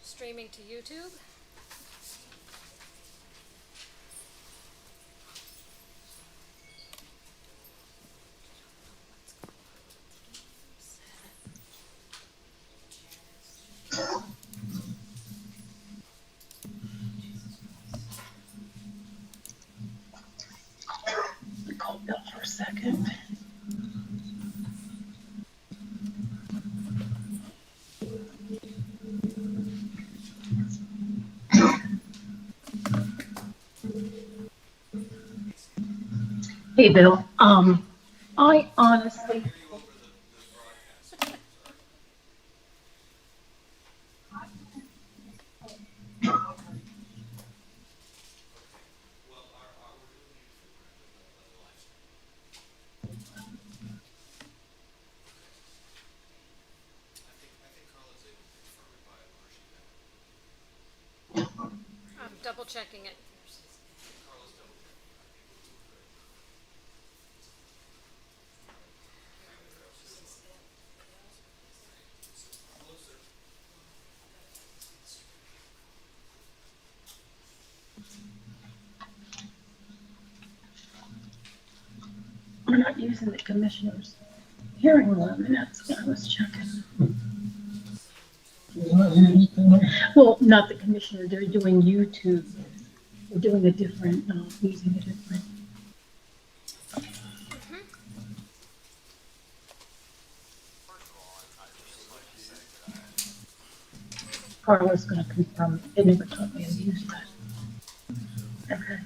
Streaming to YouTube. Calm down for a second. Hey, Bill. I honestly. I'm double checking it. We're not using the commissioner's hearing room, and that's what I was checking. Well, not the commissioner, they're doing YouTube. They're doing a different, using a different. Carla's gonna confirm, they never taught me to use that. Okay.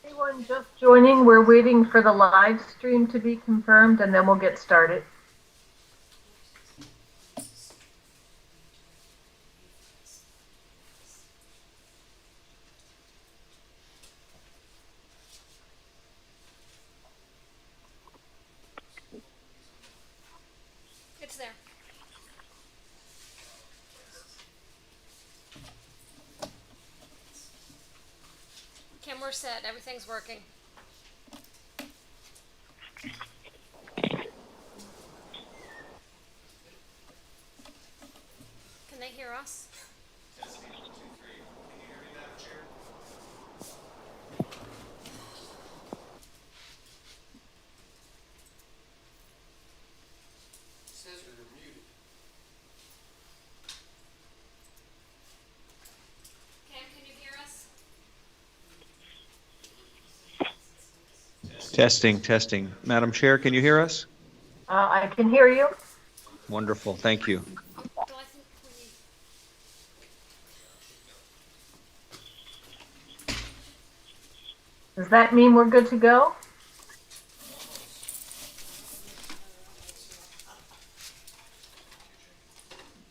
Anyone just joining, we're waiting for the live stream to be confirmed and then we'll get started. It's there. Kim, we're set. Everything's working. Can they hear us? Kim, can you hear us? Testing, testing. Madam Chair, can you hear us? I can hear you. Wonderful, thank you. Bill, I think Does that mean we're good to go?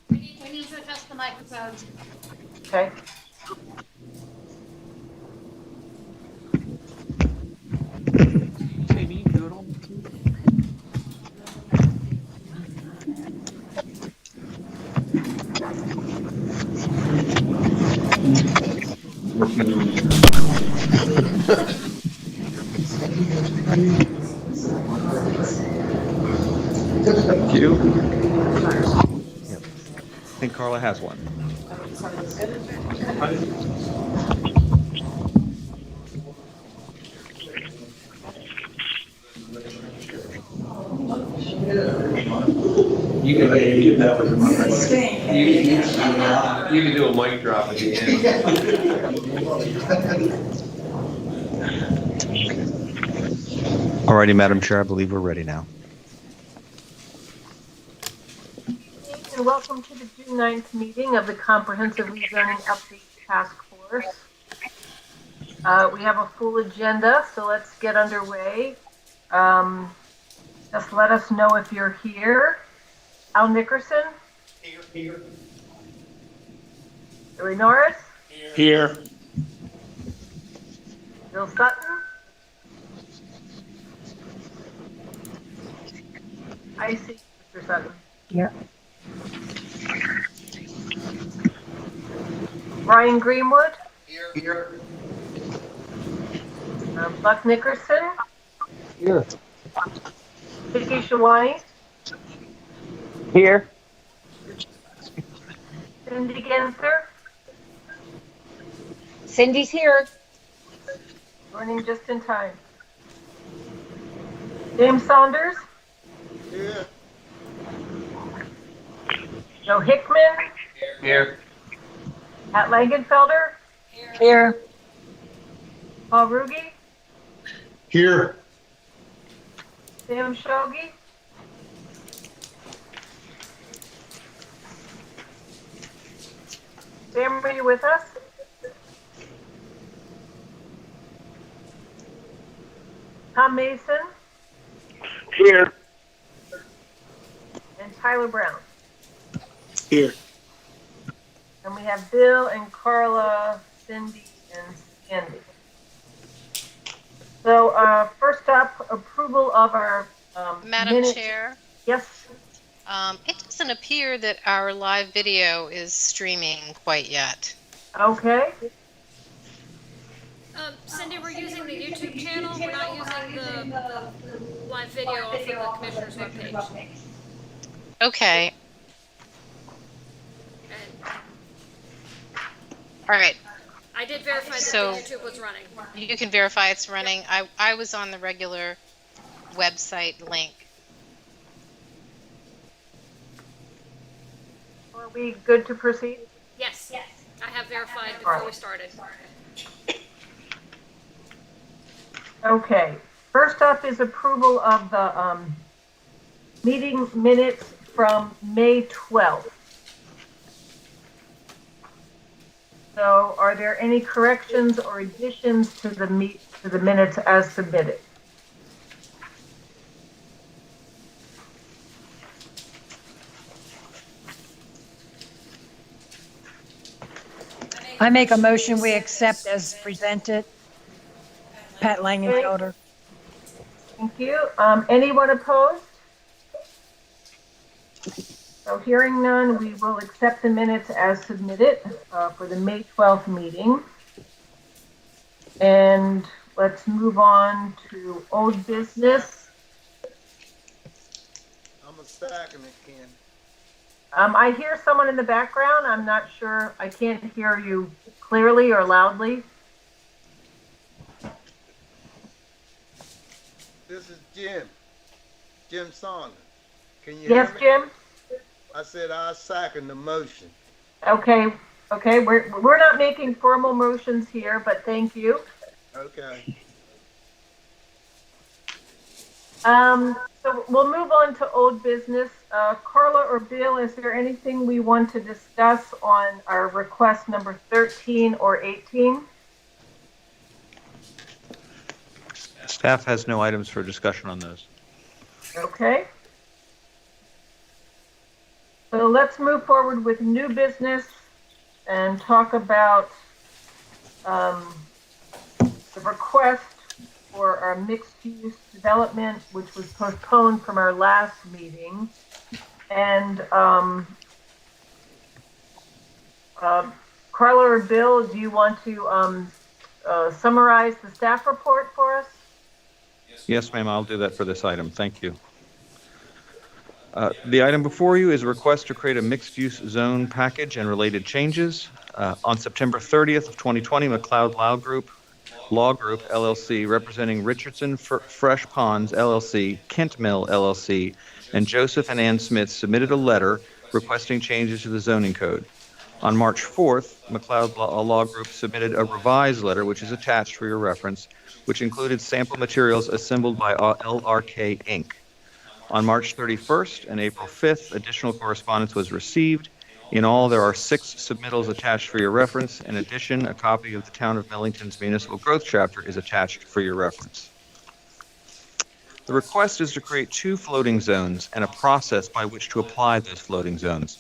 We need to adjust the microphones. Okay. Maybe you can do it all. Thank you. Yep. I think Carla has one. You can get that with you can do a mic drop at the end. All righty, Madam Chair, I believe we're ready now. And welcome to the June 9th meeting of the Comprehensive Rezoning Update Task Force. We have a full agenda, so let's get underway. Just let us know if you're here. Al Nickerson? Here. Larry Norris? Here. Bill Sutton? I see Mr. Sutton. Here. Brian Greenwood? Here. Buck Nickerson? Here. Vicky Shawani? Here. Cindy Genser? Cindy's here. Running just in time. James Saunders? Here. Joe Hickman? Here. Pat Langenfelder? Here. Paul Ruge? Here. Sam Shogi? Sam, are you with us? Tom Mason Here. and Tyler Brown. Here. And we have Bill and Carla, Cindy, and Sandy. So first up, approval of our Madam minutes. Chair, Yes, it doesn't appear that our live video is streaming quite yet. okay. Cindy, we're using the YouTube channel. We're not using the live video off of the commissioner's webpage. Okay, And all right. I did verify that So- the YouTube was running. You can verify it's running. I was on the regular website link. Are we good to proceed? Yes. Yes. I have verified before we started. Okay. First up is approval of the meeting minutes from May 12th. So are there any corrections or additions to the minutes as submitted? I make a motion we accept as presented. Pat Langenfelder. Thank you. Anyone opposed? So hearing none, we will accept the minutes as submitted for the May 12th meeting. And let's move on to old business. I'm a second it, Ken. I hear someone in the background. I'm not sure. I can't hear you clearly or loudly. This is Jim Saunders. Can you Yes, hear me? Jim? I said I second the motion. Okay. We're not making formal motions here, but thank you. Okay. So we'll move on to old business. Carla or Bill, is there anything we want to discuss on our request number 13 or 18? Staff has no items for discussion on those. Okay. So let's move forward with new business and talk about the request for our mixed-use development, which was postponed from our last meeting. And Carla or Bill, do you want to summarize the staff report for us? Yes, ma'am, I'll do that for this item. Thank you. The item before you is a request to create a mixed-use zone package and related changes. On September 30th of 2020, McLeod Law Group LLC, representing Richardson Fresh Ponds LLC, Kent Mill LLC, and Joseph and Ann Smith submitted a letter requesting changes to the zoning code. On March 4th, McLeod Law Group submitted a revised letter, which is attached for your reference, which included sample materials assembled by LRK Inc. On March 31st and April 5th, additional correspondence was received. In all, there are 6 submittals attached for your reference. In addition, a copy of the Town of Millington's Municipal Growth Chapter is attached for your reference. The request is to create 2 floating zones and a process by which to apply those floating zones.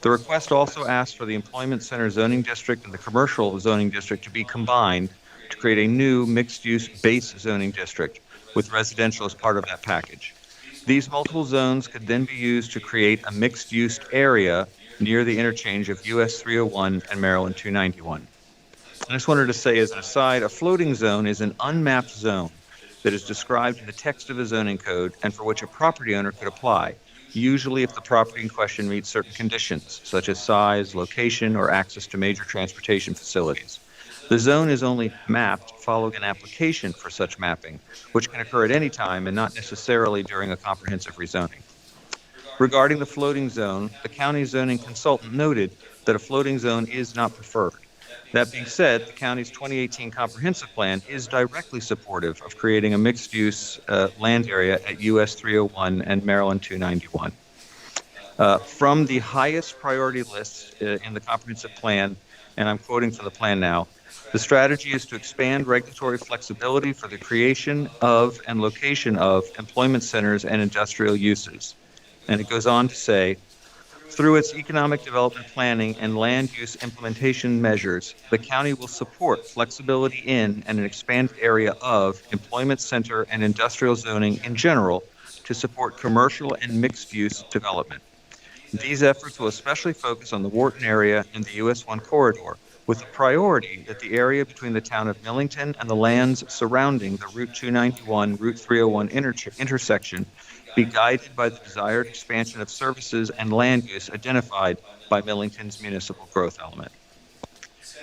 The request also asks for the Employment Center zoning district and the commercial zoning district to be combined to create a new mixed-use base zoning district with residential as part of that package. These multiple zones could then be used to create a mixed-use area near the interchange of US 301 and Maryland 291. I just wanted to say as an aside, a floating zone is an unmapped zone that is described in the text of a zoning code and for which a property owner could apply, usually if the property in question meets certain conditions, such as size, location, or access to major transportation facilities. The zone is only mapped following an application for such mapping, which can occur at any time and not necessarily during a comprehensive rezoning. Regarding the floating zone, the county zoning consultant noted that a floating zone is not preferred. That being said, the county's 2018 comprehensive plan is directly supportive of creating a mixed-use land area at US 301 and Maryland 291. From the highest priority lists in the comprehensive plan, and I'm quoting from the plan now, the strategy is to expand regulatory flexibility for the creation of and location of employment centers and industrial uses. And it goes on to say, through its economic development planning and land use implementation measures, the county will support flexibility in and an expanded area of employment center and industrial zoning in general to support commercial and mixed-use development. These efforts will especially focus on the Wharton area and the US 1 corridor, with a priority that the area between the town of Millington and the lands surrounding the Route 291, Route 301 intersection be guided by the desired expansion of services and land use identified by Millington's municipal growth element.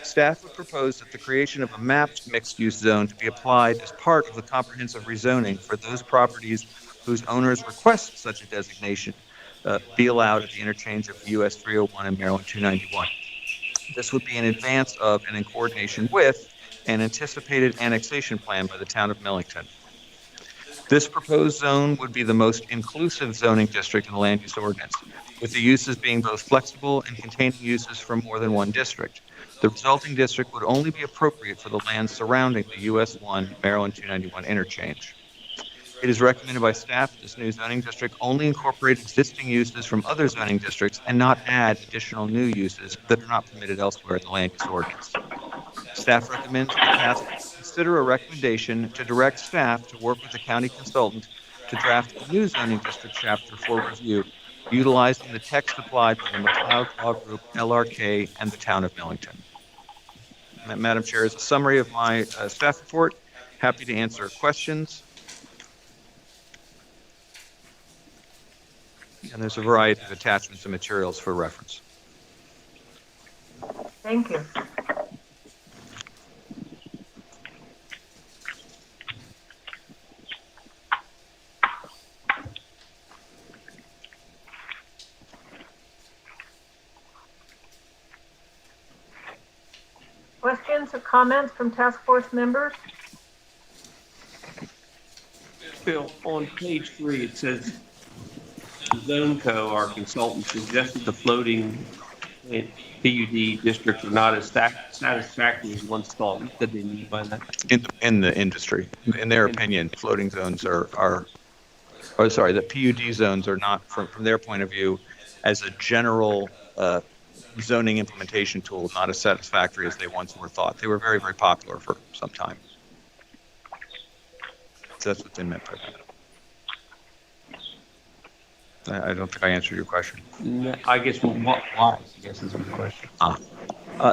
Staff would propose that the creation of a mapped mixed-use zone to be applied as part of the comprehensive rezoning for those properties whose owners request such a designation be allowed at the interchange of US 301 and Maryland 291. This would be in advance of and in coordination with an anticipated annexation plan by the town of Millington. This proposed zone would be the most inclusive zoning district in the land use ordinance, with the uses being both flexible and containing uses from more than one district. The resulting district would only be appropriate for the land surrounding the US 1 Maryland 291 interchange. It is recommended by staff that this new zoning district only incorporate existing uses from other zoning districts and not add additional new uses that are not permitted elsewhere in the land use ordinance. Staff recommends the task consider a recommendation to direct staff to work with the county consultant to draft a new zoning district chapter for review, utilizing the text applied by the McLeod Law Group, LRK, and the town of Millington. Madam Chair, is a summary of my staff report. Happy to answer questions. And there's a variety of attachments and materials for reference. Thank you. Questions or comments from task force members? Bill, on page 3, it says Zone Co, our consultant, suggested the floating PUD districts are not as satisfactory as once thought. What did they mean by that? In the industry, in their opinion, floating zones the PUD zones are not, from their point of view, as a general zoning implementation tool, not as satisfactory as they once were thought. They were very, very popular for some time. So that's what they meant by that. I don't think I answered your question. I guess, why? I guess is my question.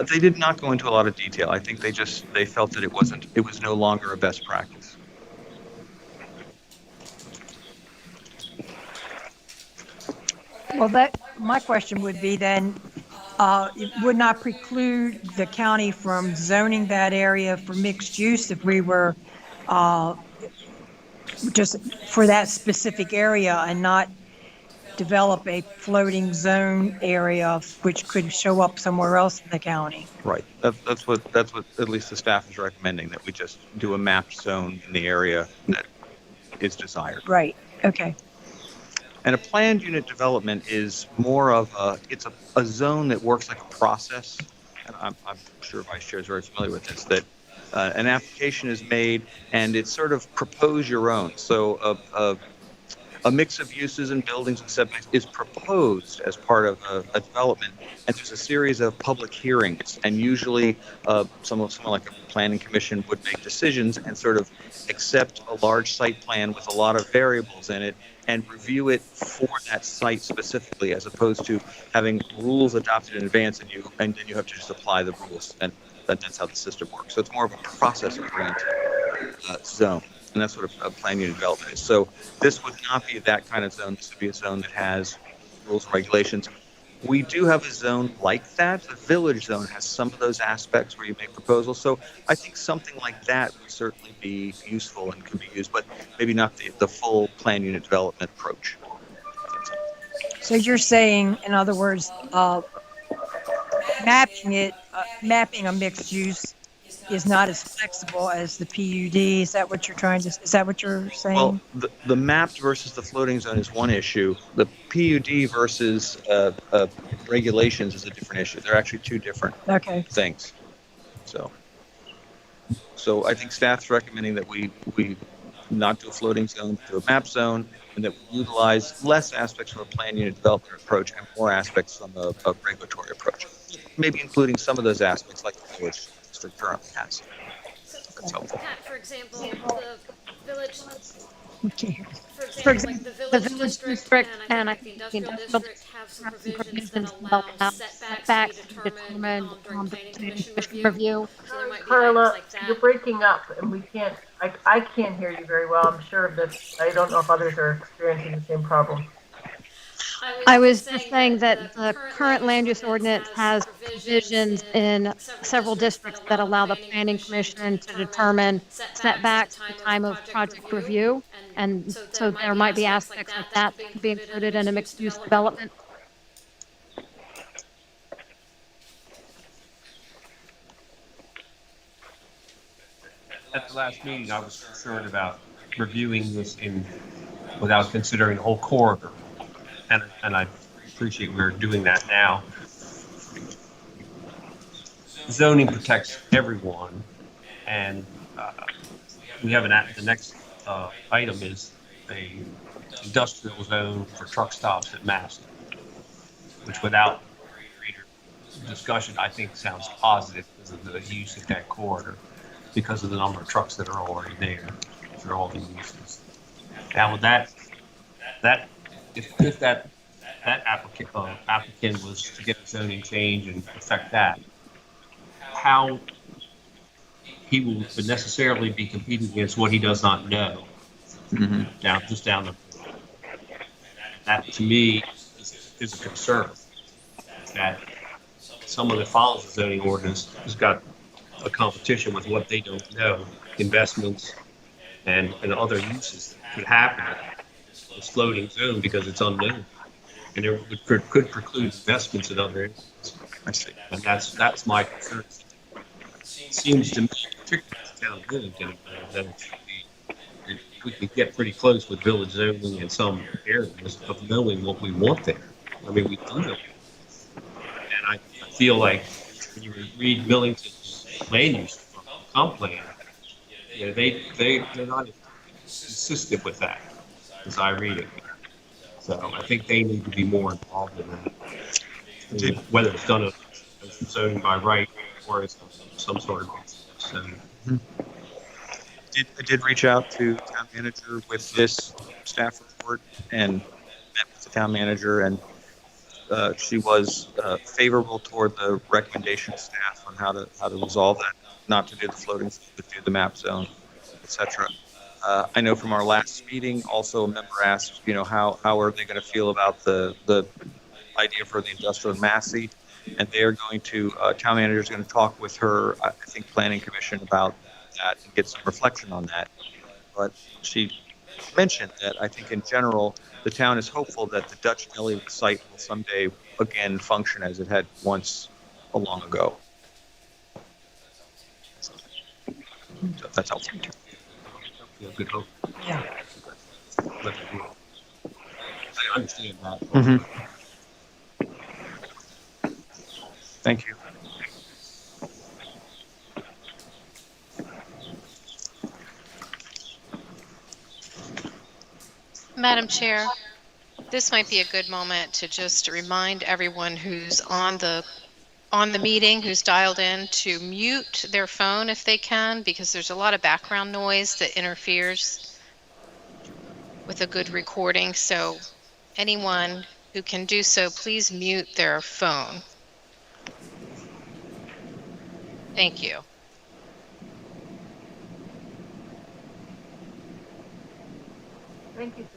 They did not go into a lot of detail. I think they felt that it was no longer a best practice. Well, my question would be then, it would not preclude the county from zoning that area for mixed use if we were just for that specific area and not develop a floating zone area which could show up somewhere else in the county. Right. That's what at least the staff is recommending, that we just do a mapped zone in the area that is desired. Right, okay. And a planned unit development is more of it's a zone that works like a process. And I'm sure Vice Chair is very familiar with this, that an application is made and it's sort of propose your own. So a mix of uses and buildings and setbacks is proposed as part of a development, and there's a series of public hearings, and usually someone like a planning commission would make decisions and sort of accept a large site plan with a lot of variables in it and review it for that site specifically, as opposed to having rules adopted in advance and then you have to just apply the rules, and that's how the system works. So it's more of a process oriented zone. And that's what a planned unit development is. So this would not be that kind of zone. This would be a zone that has rules and regulations. We do have a zone like that. The village zone has some of those aspects where you make proposals. So I think something like that would certainly be useful and could be used, but maybe not the full planned unit development approach. So you're saying, in other words, mapping a mixed use is not as flexible as the PUD. Is that what you're saying? Well, the mapped versus the floating zone is one issue. The PUD versus regulations is a different issue. They're actually two different things. So I think staff's recommending that we not do a floating zone, do a map zone, and that we utilize less aspects from a planned unit development approach and more aspects from a regulatory approach. Maybe including some of those aspects like the village district currently has. That's helpful. Pat, for example, the village, Okay. for example, like the village district and I think the industrial district have some provisions that allow setbacks to be determined during planning commission review. So there might be items Carla, like that. you're breaking up and I can't hear you very well. I'm sure that, I don't know if others are experiencing the same problem. I was just saying that the current land use ordinance has provisions in several districts that allow the planning commission to determine setbacks at the time of project review. And so there might be aspects like that that could be included in a mixed use development. At the last meeting, I was concerned about reviewing this without considering the whole corridor. And I appreciate we're doing that now. Zoning protects everyone, and we have the next item is a industrial zone for truck stops at Mass, which without greater discussion, I think sounds positive because of the use of that corridor, because of the number of trucks that are already there for all the uses. Now with that if that applicant was to get a zoning change and affect that, how he will necessarily be competing against what he does not know. Down the that to me is a concern, that someone that follows the zoning ordinance has got a competition with what they don't know, investments and other uses that could happen in this floating zone because it's unknown, and it could preclude investments in other areas. I see. And that's my concern. It seems to me, particularly in town village, that we could get pretty close with village zoning in some areas of knowing what we want there. I mean, we do know. And I feel like when you read Millington's land use comp plan, you know, they're not consistent with that as I read it. So I think they need to be more involved in that, whether it's done as zoning by right or as some sort of zoning. I did reach out to town manager with this staff report and met with the town manager, and she was favorable toward the recommendation of staff on how to resolve that, not to do the floating, but do the map zone, etc. I know from our last meeting, also a member asked, you know, how are they going to feel about the idea for the industrial in Massey, and they are going to town manager is going to talk with her, I think, planning commission about that and get some reflection on that. But she mention that I think in general, the town is hopeful that the Dutch Deli site will someday again function as it had once a long ago. So that's helpful. Good hope. Yeah. I understand that. Mhm. Thank you. Madam Chair, this might be a good moment to just remind everyone who's on the meeting, who's dialed in, to mute their phone if they can, because there's a lot of background noise that interferes with a good recording. So anyone who can do so, please mute their phone. Thank you. Thank you.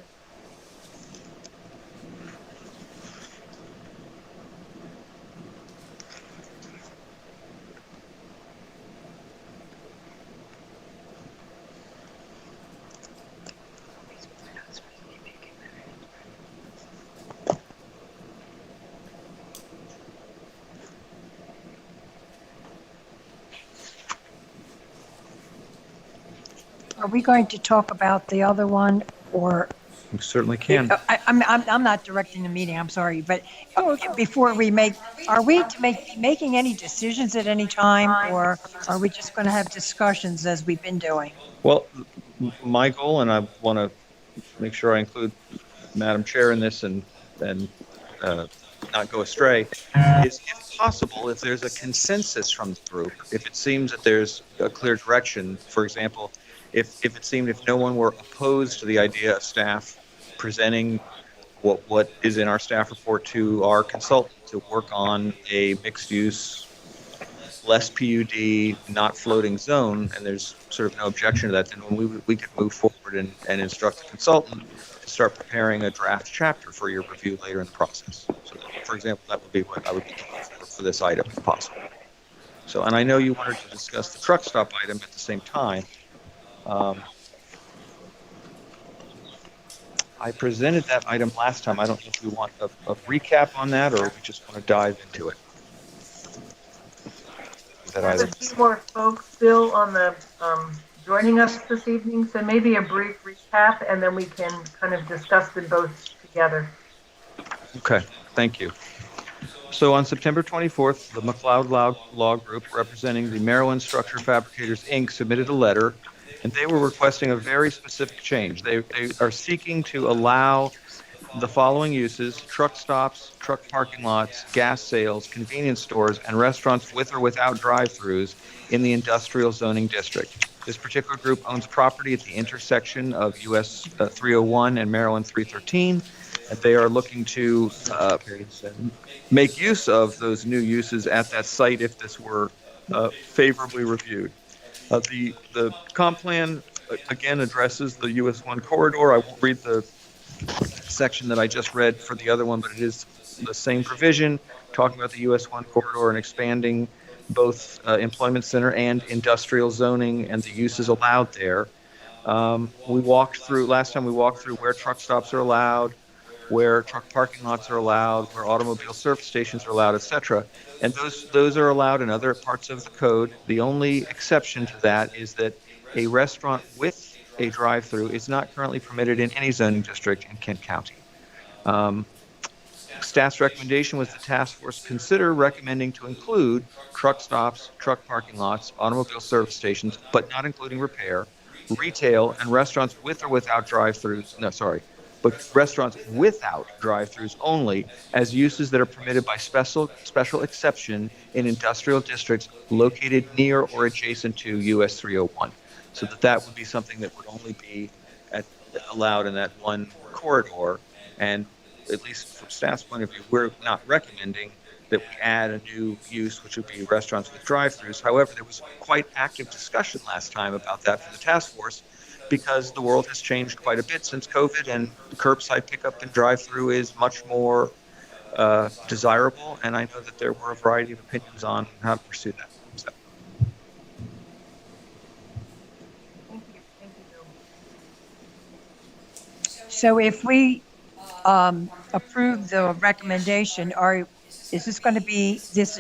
Are we going to talk about the other one, or? You certainly can. I'm not directing the meeting, I'm sorry, but before we are we to be making any decisions at any time, or are we just going to have discussions as we've been doing? Well, my goal, and I want to make sure I include Madam Chair in this and not go astray, is if possible, if there's a consensus from the group, if it seems that there's a clear direction, for example, if it seemed if no one were opposed to the idea of staff presenting what is in our staff report to our consultant to work on a mixed use, less PUD, not floating zone, and there's sort of no objection to that, then we could move forward and instruct the consultant to start preparing a draft chapter for your review later in the process. So that, for example, that would be what I would be keen for this item if possible. So, and I know you wanted to discuss the truck stop item at the same time. I presented that item last time. I don't know if we want a recap on that or we just want to dive into it. There's a few more folks still on the joining us this evening, so maybe a brief recap, and then we can kind of discuss them both together. Okay, thank you. So on September 24th, the McLeod Law Group, representing the Maryland Structure Fabricators, Inc., submitted a letter, and they were requesting a very specific change. They are seeking to allow the following uses: truck stops, truck parking lots, gas sales, convenience stores, and restaurants with or without drive-throughs in the industrial zoning district. This particular group owns property at the intersection of US 301 and Maryland 313, and they are looking to make use of those new uses at that site if this were favorably reviewed. The comp plan, again, addresses the US 1 corridor. I won't read the section that I just read for the other one, but it is the same provision talking about the US 1 corridor and expanding both employment center and industrial zoning and the uses allowed there. Last time we walked through where truck stops are allowed, where truck parking lots are allowed, where automobile service stations are allowed, etc. And those are allowed in other parts of the code. The only exception to that is that a restaurant with a drive-through is not currently permitted in any zoning district in Kent County. Staff's recommendation was the task force consider recommending to include truck stops, truck parking lots, automobile service stations, but not including repair, retail, and restaurants with or without drive-throughs. No, sorry, but restaurants without drive-throughs only as uses that are permitted by special exception in industrial districts located near or adjacent to US 301. So that would be something that would only be allowed in that one corridor. And at least from staff's point of view, we're not recommending that we add a new use, which would be restaurants with drive-throughs. However, there was quite active discussion last time about that for the task force because the world has changed quite a bit since COVID, and curbside pickup and drive-through is much more desirable. And I know that there were a variety of opinions on how to pursue that. So. Thank you. Thank you, Bill. So if we approve the recommendation, is this going to be this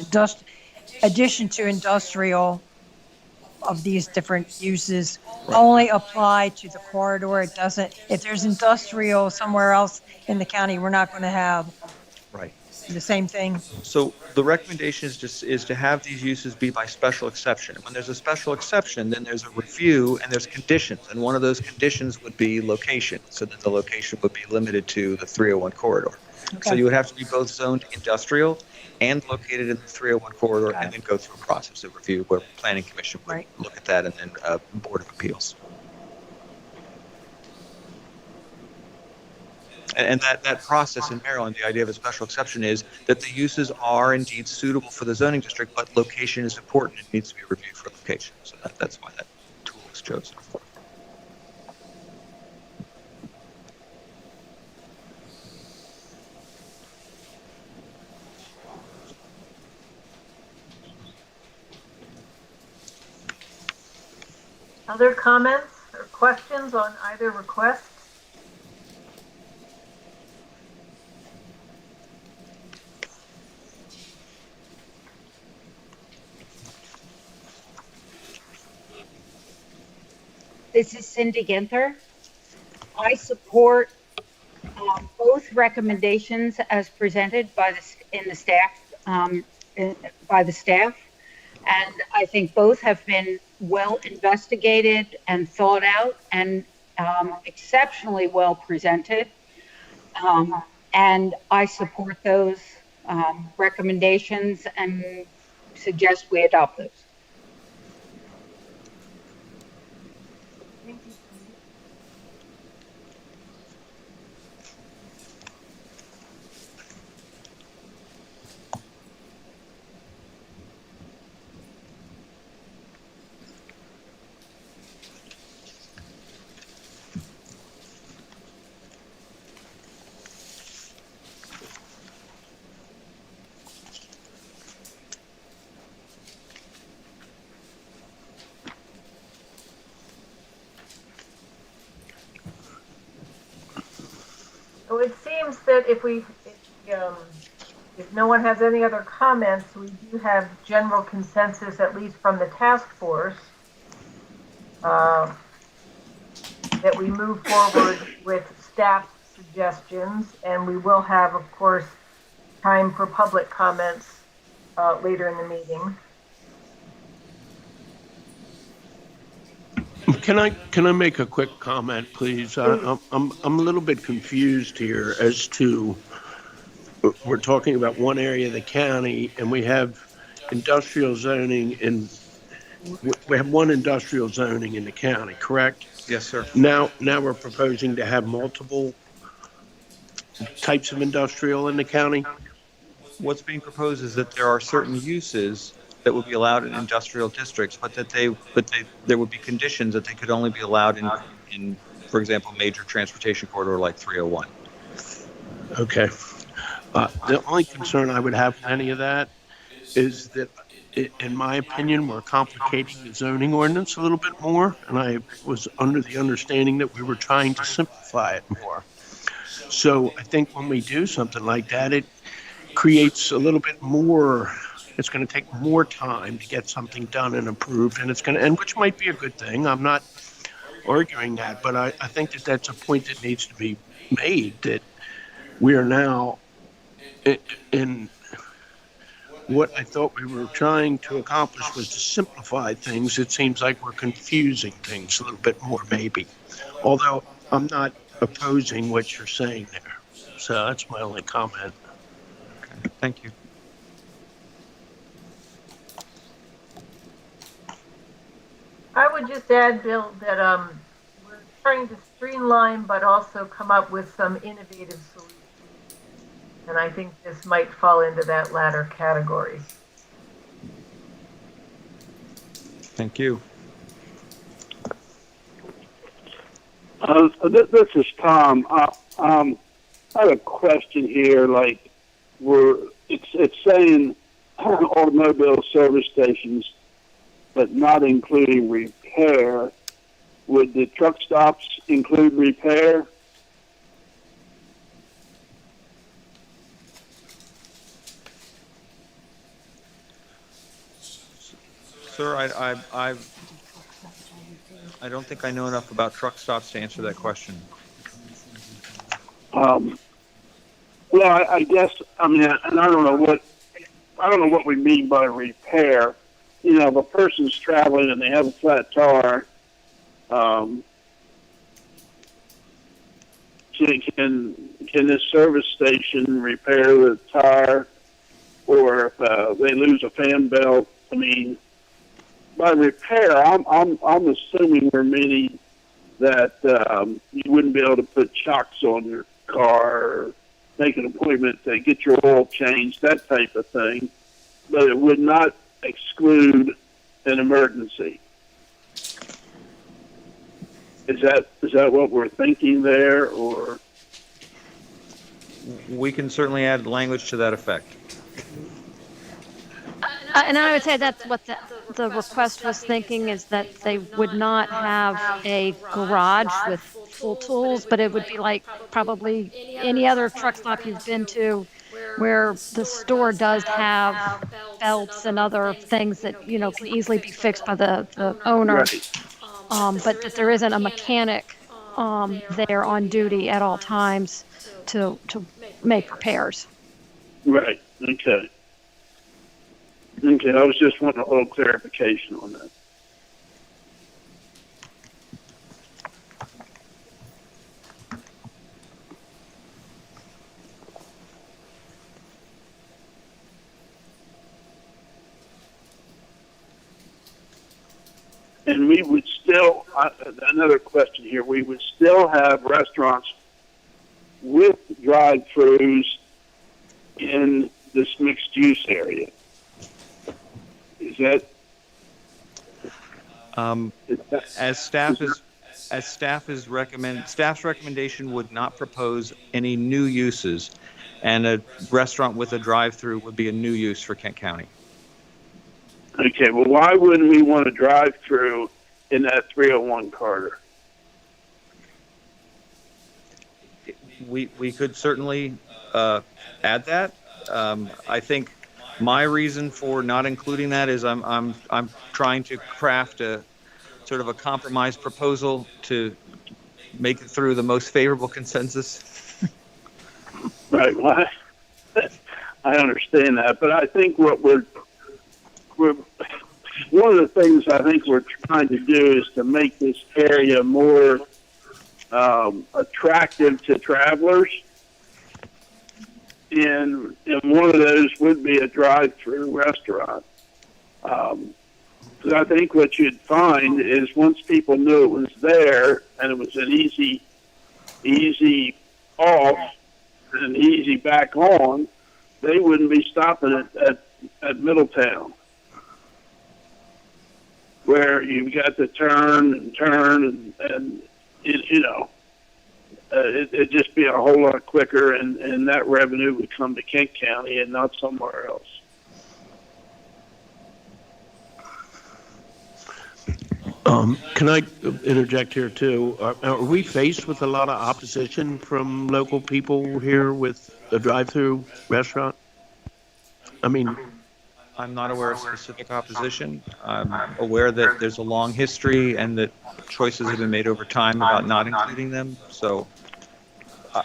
addition to industrial of these different uses only apply to the corridor? It doesn't, if there's industrial somewhere else in the county, we're not going to have Right. the same thing? So the recommendation is to have these uses be by special exception. When there's a special exception, then there's a review and there's conditions. And one of those conditions would be location, so that the location would be limited to the 301 corridor. So Okay. you would have to be both zoned industrial and located in the 301 corridor, Got and it. then go through a process of review where Planning Commission would Right. look at that, and then Board of Appeals. And that process in Maryland, the idea of a special exception is that the uses are indeed suitable for the zoning district, but location is important. It needs to be reviewed for location. So that's why that tool was chosen. Other comments or questions on either request? This is Cindy Ginther. I support both recommendations as presented by the staff, and I think both have been well investigated and thought out and exceptionally well presented. And I support those recommendations and suggest we adopt those. Thank you, Cindy. So it seems that if no one has any other comments, we do have general consensus, at least from the task force, that we move forward with staff suggestions, and we will have, of course, time for public comments later in the meeting. Can I make a quick comment, please? I'm a little bit confused here as to, we're talking about one area of the county, and we have industrial zoning we have one industrial zoning in the county, correct? Yes, sir. Now we're proposing to have multiple types of industrial in the county? What's being proposed is that there are certain uses that would be allowed in industrial districts, but there would be conditions that they could only be allowed in, for example, major transportation corridor like 301. Okay. The only concern I would have with any of that is that, in my opinion, we're complicating the zoning ordinance a little bit more, and I was under the understanding that we were trying to simplify it more. So I think when we do something like that, it creates a little bit more. It's going to take more time to get something done and approved, and which might be a good thing. I'm not arguing that, but I think that that's a point that needs to be made, that we are now in what I thought we were trying to accomplish was to simplify things. It seems like we're confusing things a little bit more, maybe. Although I'm not opposing what you're saying there. So that's my only comment. Okay. Thank you. I would just add, Bill, that we're trying to streamline but also come up with some innovative solutions. And I think this might fall into that latter category. Thank you. This is Tom. I have a question here. Like, it's saying automobile service stations, but not including repair. Would the truck stops include repair? Sir, I don't think I know enough about truck stops to answer that question. Well, I guess, I mean, and I don't know what we mean by repair. You know, if a person's traveling and they have a flat tire, can this service station repair the tire, or if they lose a fan belt? I mean, by repair, I'm assuming we're meaning that you wouldn't be able to put shocks on your car, or make an appointment to get your oil changed, that type of thing. But it would not exclude an emergency. Is that what we're thinking there, or? We can certainly add language to that effect. And I would say that's what the request was thinking, is that they would not have a garage with full tools, but it would be like probably any other truck stop you've been to where the store does have belts and other things that, can easily be fixed by the owner. Right. But that there isn't a mechanic there on duty at all times to make repairs. Right. Okay. Okay. I was just wanting a little clarification on that. And we would still, another question here, we would still have restaurants with drive-throughs in this mixed-use area. Is that? Staff's recommendation would not propose any new uses, and a restaurant with a drive-through would be a new use for Kent County. Okay, well, why wouldn't we want to drive through in that 301 corridor? We could certainly add that. I think my reason for not including that is I'm trying to craft a sort of a compromise proposal to make it through the most favorable consensus. Right. Well, I understand that, but I think what we're one of the things I think we're trying to do is to make this area more attractive to travelers, and one of those would be a drive-through restaurant. Because I think what you'd find is once people knew it was there and it was an easy off and easy back on, they wouldn't be stopping at Middletown, where you've got to turn and it'd just be a whole lot quicker, and that revenue would come to Kent County and not somewhere else. Can I interject here too? Are we faced with a lot of opposition from local people here with a drive-through restaurant? I mean, I'm not aware of specific opposition. I'm aware that there's a long history and that choices have been made over time about not including them. So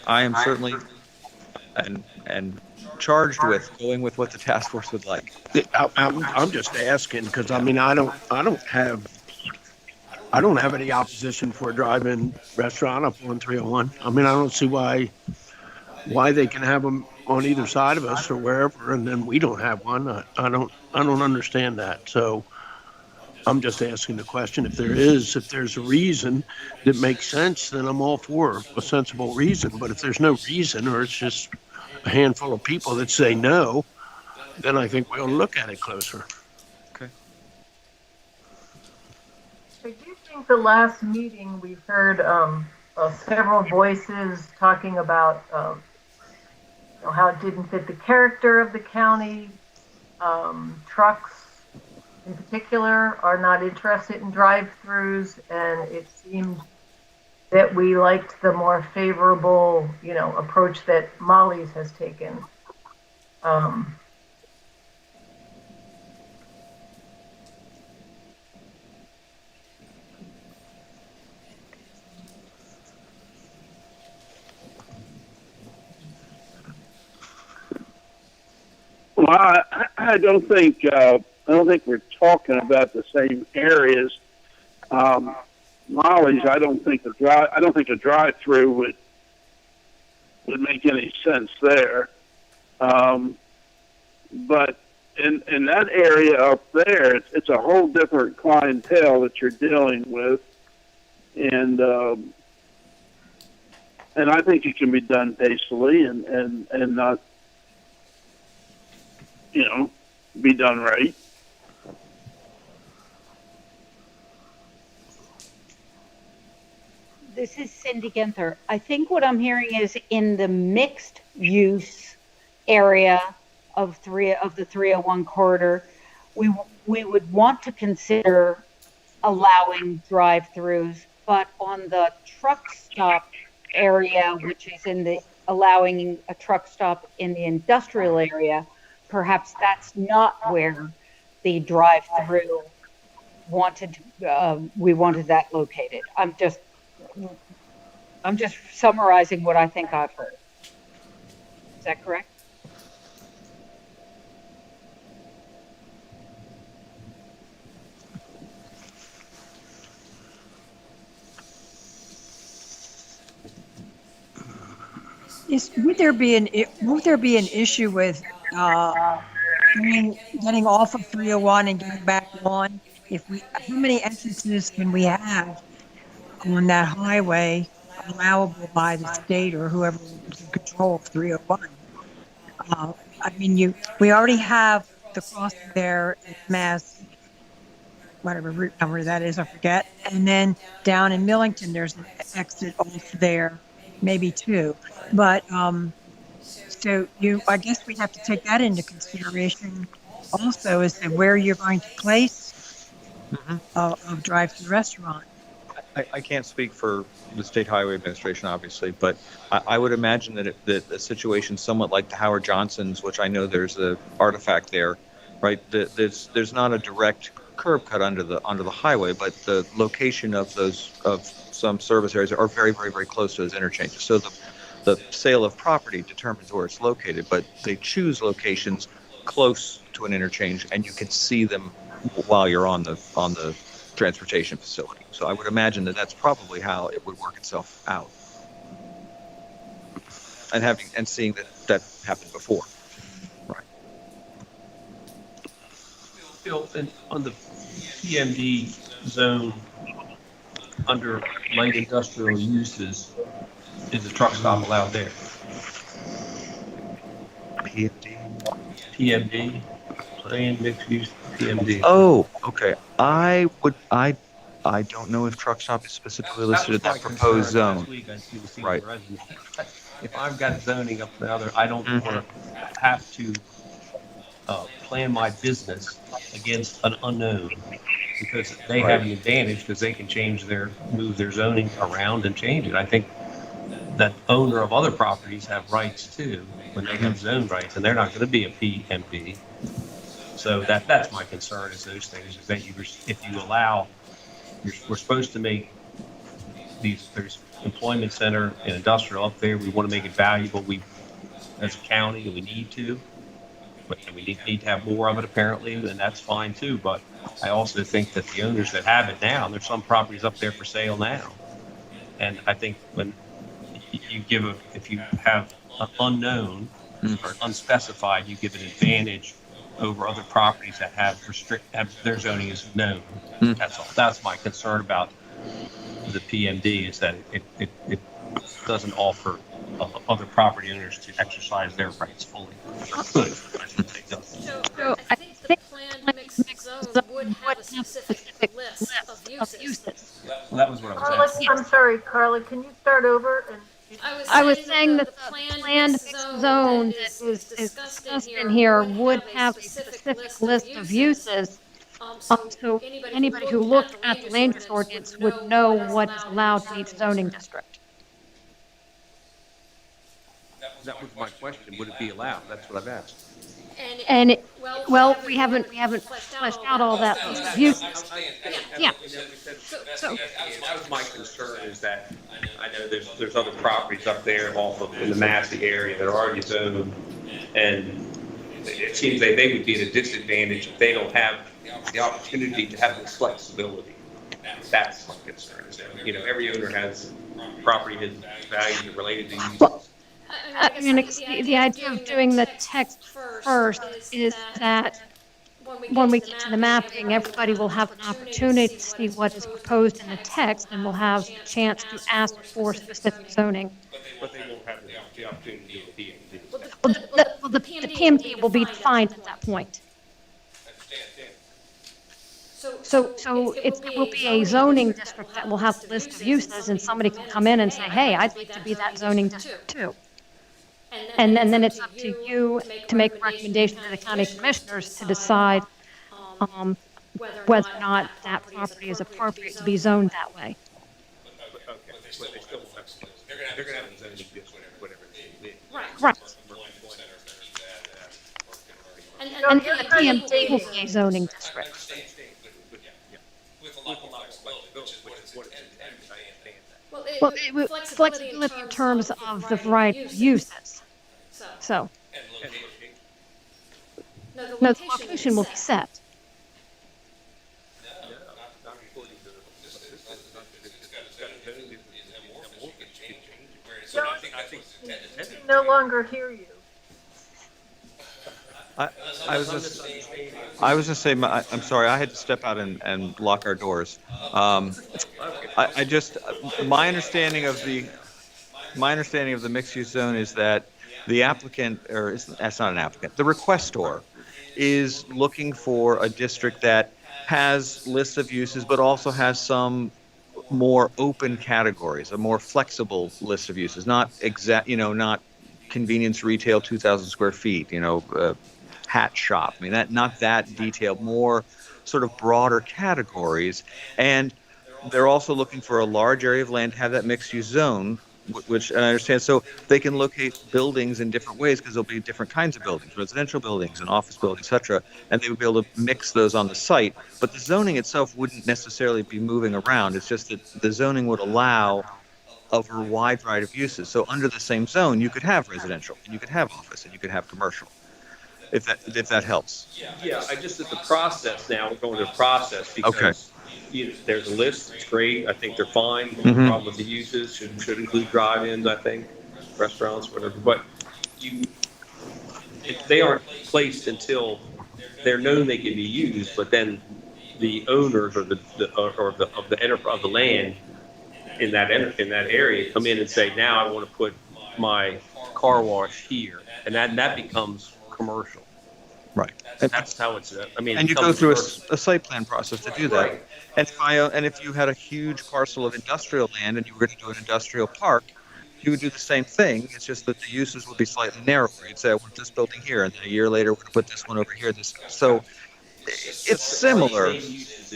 I am certainly and charged with going with what the task force would like. I'm just asking because I mean I don't have any opposition for a drive-in restaurant up on 301. I mean I don't see why they can have them on either side of us or wherever, and then we don't have one. I don't understand that. So I'm just asking the question. If there's a reason that makes sense, then I'm all for a sensible reason. But if there's no reason, or it's just a handful of people that say no, then I think we'll look at it closer. Okay. I do think the last meeting we've heard several voices talking about how it didn't fit the character of the county. Trucks in particular are not interested in drive-throughs, and it seemed that we liked the more favorable, approach that Molly's has taken. I don't think we're talking about the same areas. Molly's, I don't think a drive-through would make any sense there. But in that area up there, it's a whole different clientele that you're dealing with, and I think it can be done tastefully and not, be done right. This is Cindy Ginther. I think what I'm hearing is in the mixed use area of the 301 corridor, we would want to consider allowing drive-throughs, but on the truck stop area, which is allowing a truck stop in the industrial area, perhaps that's not where the drive-through we wanted that located. I'm just summarizing what I think I've heard. Is that correct? Would there be an issue with getting off of 301 and getting back on? How many entrances can we have on that highway allowable by the state or whoever is in control of 301? We already have the crossing there at Mass, whatever route number that is, I forget. And then down in Millington, there's an exit off there, maybe two. But I guess we have to take that into consideration also, as to where you're going to place a drive-through restaurant. I can't speak for the State Highway Administration, obviously, but I would imagine that a situation somewhat like the Howard Johnson's, which I know there's an artifact there, right? There's not a direct curb cut under the highway, but the location of some service areas are very, very, very close to those interchanges. So the sale of property determines where it's located, but they choose locations close to an interchange, and you can see them while you're on the transportation facility. So I would imagine that that's probably how it would work itself out. And seeing that happened before. Right. Bill, on the PMD zone under light industrial uses, is a truck stop allowed there? PMD, planned mixed use PMD. Oh, okay. I don't know if truck stop is specifically listed in that proposed zone. Right. If I've got zoning up there, I don't want to have to plan my business against an unknown, because they have the advantage because they can move their zoning around and change it. I think that owner of other properties have rights too when they have zone rights, and they're not going to be a PMD. So that's my concern, is those things, is that if you allow, we're supposed to make there's employment center and industrial up there. We want to make it valuable. As a county, we need to, but we need to have more of it apparently, and that's fine too. But I also think that the owners that have it now, there's some properties up there for sale now. And I think when if you have an unknown or unspecified, you give an advantage over other properties that have their zoning is known. That's all. That's my concern about the PMD, is that it doesn't offer other property owners to exercise their rights fully. So I think the planned mixed zone would have a specific list of uses. Well, that was what I was Carla, asking. I'm sorry, Carla, can you start over? I was saying that the planned mixed zone that is discussed in here would have a specific list of uses. So anybody who looked at the land use ordinance would know what is allowed in each zoning district. That was my question. Would it be allowed? That's what I've asked. And we haven't fleshed out all that list of uses. Yeah. So that was my concern, is that I know there's other properties up there in the Massey area that are already zoned, and it seems like they would be at a disadvantage if they don't have the opportunity to have this flexibility. That's my concern. Is that, every owner has property that values are related to uses. Well, I mean, the idea of doing the text first is that when we get to the mapping, everybody will have an opportunity to see what is proposed in the text and will have a chance to ask for specific zoning. But they won't have the opportunity to do PMD. Well, the PMD will be defined at that point. So it will be a zoning district that will have a list of uses, and somebody can come in and say, hey, I'd like to be that zoning district too. And then it's up to you to make a recommendation to the county commissioners to decide whether or not that property is appropriate to be zoned that way. Okay, but they still won't have flexibility. They're going to have a zoning district, whatever they Right. And you're the kind of PMD will be a zoning district. with a lot more flexibility, which is what it's intended. I understand that. Well, flexibility in terms of the variety of uses. So, no, the location will be set. John, we can no longer hear you. I was just saying, I'm sorry, I had to step out and lock our doors. I just, my understanding of the mixed-use zone is that the applicant, or that's not an applicant, the requestor is looking for a district that has lists of uses, but also has some more open categories, a more flexible list of uses, not not convenience retail, 2,000 square feet, hat shop. I mean, not that detailed, more sort of broader categories. And they're also looking for a large area of land to have that mixed use zone, which I understand. So they can locate buildings in different ways because there'll be different kinds of buildings, residential buildings and office buildings, et cetera. And they would be able to mix those on the site. But the zoning itself wouldn't necessarily be moving around. It's just that the zoning would allow a wide variety of uses. So under the same zone, you could have residential, and you could have office, and you could have commercial. If that helps. Yeah, I just at the process now, we're going to the process because there's a list, it's great, I think they're fine. No problem with the uses, should include drive-ins, I think, restaurants, whatever, but they aren't placed until they're known they can be used, but then the owners or the land in that area come in and say, now I want to put my car wash here, and that becomes commercial. Right. That's how it's. And you go through a site plan process to do that. Right. And if you had a huge parcel of industrial land and you were going to do an industrial park, you would do the same thing. It's just that the uses would be slightly narrower. You'd say, I want this building here, and then a year later, we're going to put this one over here. So it's similar. It's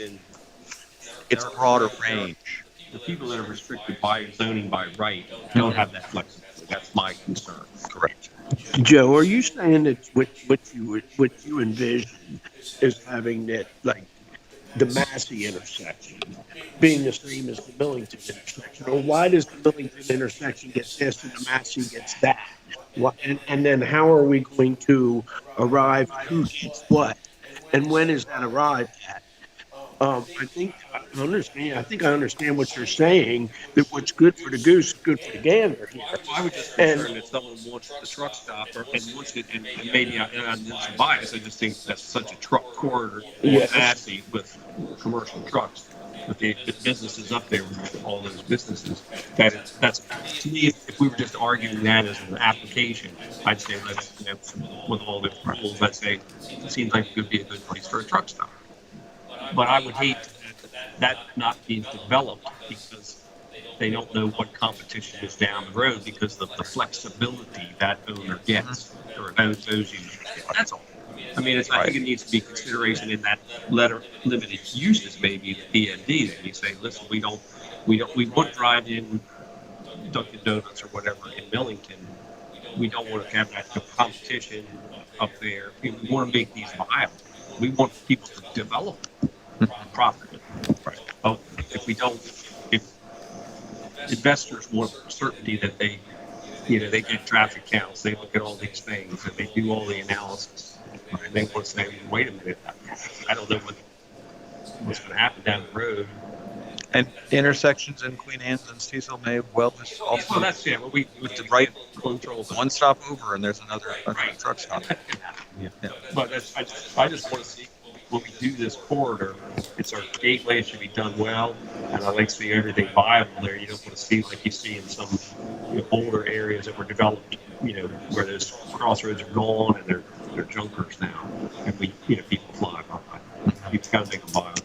a broader range. The people that are restricted by zoning by right don't have that flexibility. That's my concern. Correct. Joe, are you saying that what you envision is having that, like, the Massey intersection being the same as the Millington intersection? Or why does the Millington intersection get this and the Massey gets that? And then how are we going to arrive at who gets what? And when is that arrived at? I think I understand what you're saying, that what's good for the goose is good for the gander here. I would just concern that someone wants the truck stop and wants it, and maybe I'm just biased. I just think that's such a truck corridor, Massey, with commercial trucks, with the businesses up there, with all those businesses. That's to me. If we were just arguing that as an application, I'd say with all the rules, let's say it seems like it could be a good place for a truck stop. But I would hate that not being developed because they don't know what competition is down the road because of the flexibility that owner gets or those users get. That's all. I mean, I think it needs to be consideration in that limited uses, maybe the PND, that you say, listen, we want drive-in Dunkin' Donuts or whatever in Millington. We don't want to have that competition up there. We want to make these viable. We want people to develop properly. Right. Oh, if investors want certainty that they do traffic counts, they look at all these things, and they do all the analysis. And they will say, wait a minute, I don't know what's going to happen down the road. And intersections in Queen Anne's and Cecil may well also. Well, that's yeah. Well, we with the right control, one stop over, and there's another truck stop. Yeah. But I just want to see when we do this corridor, it's our gateway. It should be done well, and I like to see everything viable there. You don't want to see like you see in some older areas that were developed, where those crossroads are gone and they're junkers now, and people fly by. You've got to make them viable.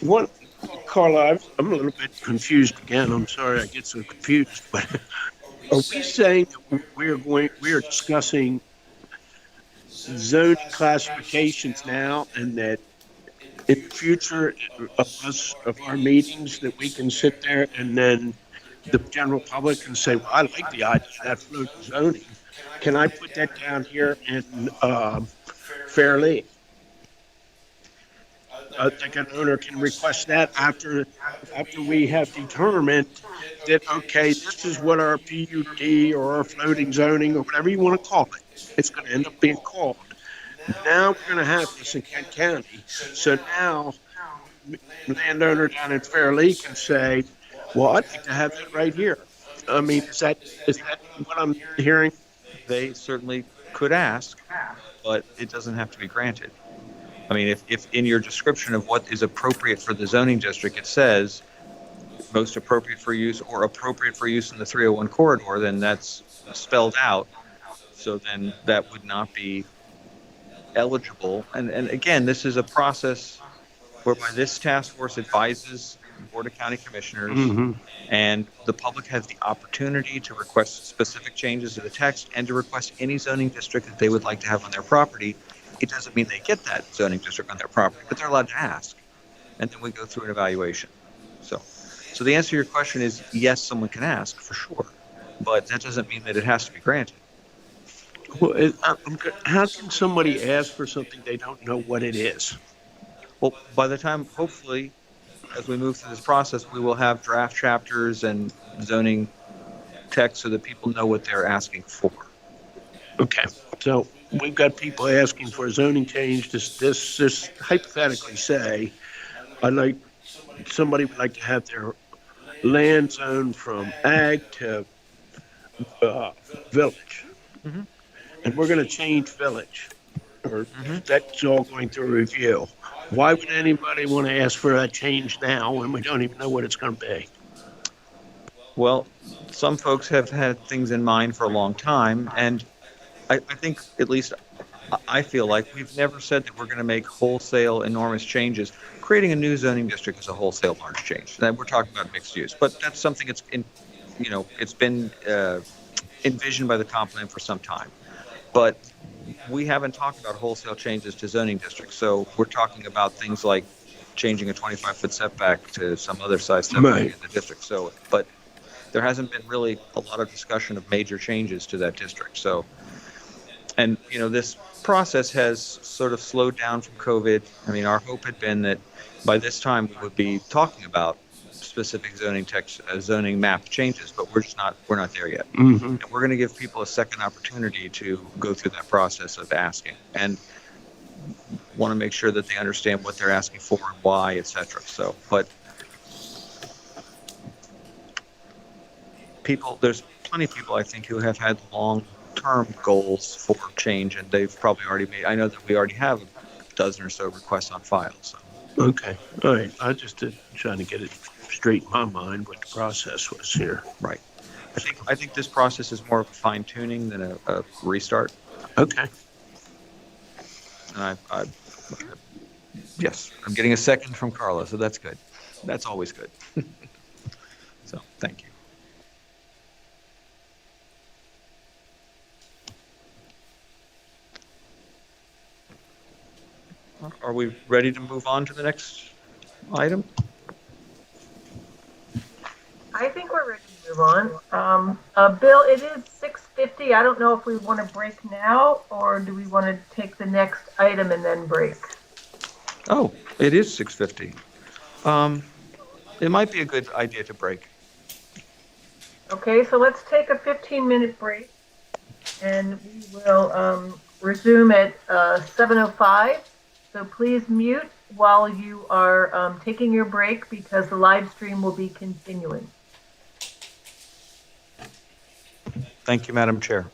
What, Carla, I'm a little bit confused again. I'm sorry I get so confused, but are we saying that we're discussing zoning classifications now, and that in the future of our meetings that we can sit there and then the general public can say, well, I like the idea of that floating zoning. Can I put that down here in Fairleigh? I think an owner can request that after we have determined that, okay, this is what our PUD or our floating zoning or whatever you want to call it, it's going to end up being called. Now we're going to have this in Kent County. So now landowner down in Fairleigh can say, well, I'd like to have that right here. I mean, is that what I'm hearing? They certainly could ask, but it doesn't have to be granted. I mean, if in your description of what is appropriate for the zoning district, it says most appropriate for use or appropriate for use in the 301 corridor, then that's spelled out. So then that would not be eligible. And again, this is a process whereby this task force advises the Board of County Commissioners, and the public has the opportunity to request specific changes to the text and to request any zoning district that they would like to have on their property. It doesn't mean they get that zoning district on their property, but they're allowed to ask. And then we go through an evaluation. So the answer to your question is yes, someone can ask for sure, but that doesn't mean that it has to be granted. Well, how can somebody ask for something they don't know what it is? Well, by the time, hopefully, as we move through this process, we will have draft chapters and zoning text so that people know what they're asking for. Okay, so we've got people asking for a zoning change. This hypothetically say, somebody would like to have their land zone from ag to village. And we're going to change village, or that's all going through review. Why would anybody want to ask for that change now when we don't even know what it's going to be? Well, some folks have had things in mind for a long time, and I think, at least I feel like, we've never said that we're going to make wholesale enormous changes. Creating a new zoning district is a wholesale large change. We're talking about mixed use, but that's something it's been envisioned by the comp plan for some time. But we haven't talked about wholesale changes to zoning districts. So we're talking about things like changing a 25-foot setback to some other size setback in the district. So, but there hasn't been really a lot of discussion of major changes to that district. So, and this process has sort of slowed down from COVID. I mean, our hope had been that by this time we would be talking about specific zoning map changes, but we're not there yet. And we're going to give people a second opportunity to go through that process of asking, and want to make sure that they understand what they're asking for and why, etc. So, but there's plenty of people, I think, who have had long-term goals for change, and they've probably already made. I know that we already have a dozen or so requests on file. So. Okay, all right. I just trying to get it straight in my mind what the process was here. Right. I think this process is more of a fine tuning than a restart. Okay. And yes, I'm getting a second from Carla, so that's good. That's always good. So thank you. Are we ready to move on to the next item? I think we're ready to move on. Bill, it is 6:50. I don't know if we want to break now, or do we want to take the next item and then break? Oh, it is 6:50. It might be a good idea to break. Okay, so let's take a 15-minute break, and we will resume at 7:05. So please mute while you are taking your break because the live stream will be continuing. Thank you, Madam Chair.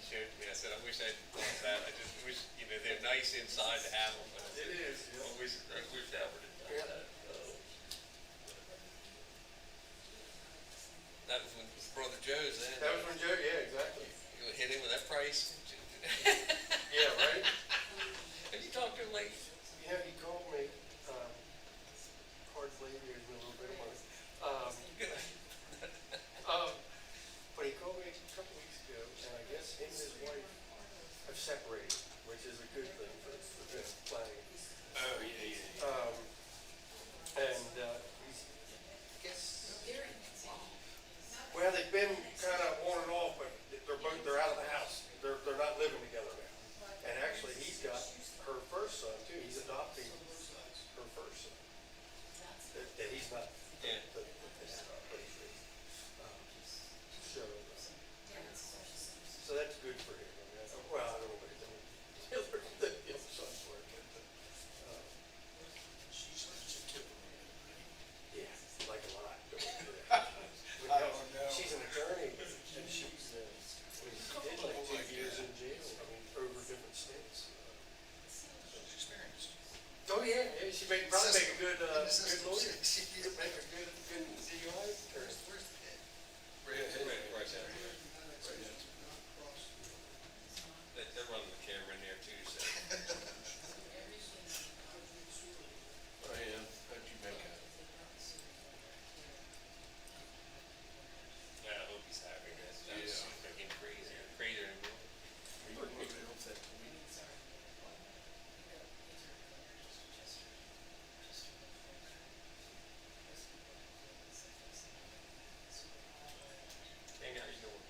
showed me. I said, I wish I'd done that. I just wish, they're nice inside to have them. But I said, It is, yeah. I wish Albert had done that. That was when it was Brother Joe's then. That was when Joe, yeah, exactly. You hit him with that price. Yeah, right? Have you talked to him lately? Yeah, he called me, hard labor is a little bit of money. But he called me a couple weeks ago, and I guess him and his wife have separated, which is a good thing for planning. Oh, yeah. And I guess, well, they've been kind of on and off, but they're out of the house. They're not living together now. And actually, he's got her first son too. He's adopting her first son. That he's not. Yeah. But he's raised. So that's good for him. Well, I don't know what the other son's for, but yeah, like a lot. I don't know. She's an attorney, and she's did like 2 years in jail. I mean, over different states. She's experienced. Oh yeah, she probably make a good lawyer. She could make a good DUI attorney. Where's the kid? Right down here. They're running the camera in there too, so. Oh yeah, how'd you make it? Yeah, I hope he's happy. That's freaking crazy. Crazier than me. Hey, how you doing?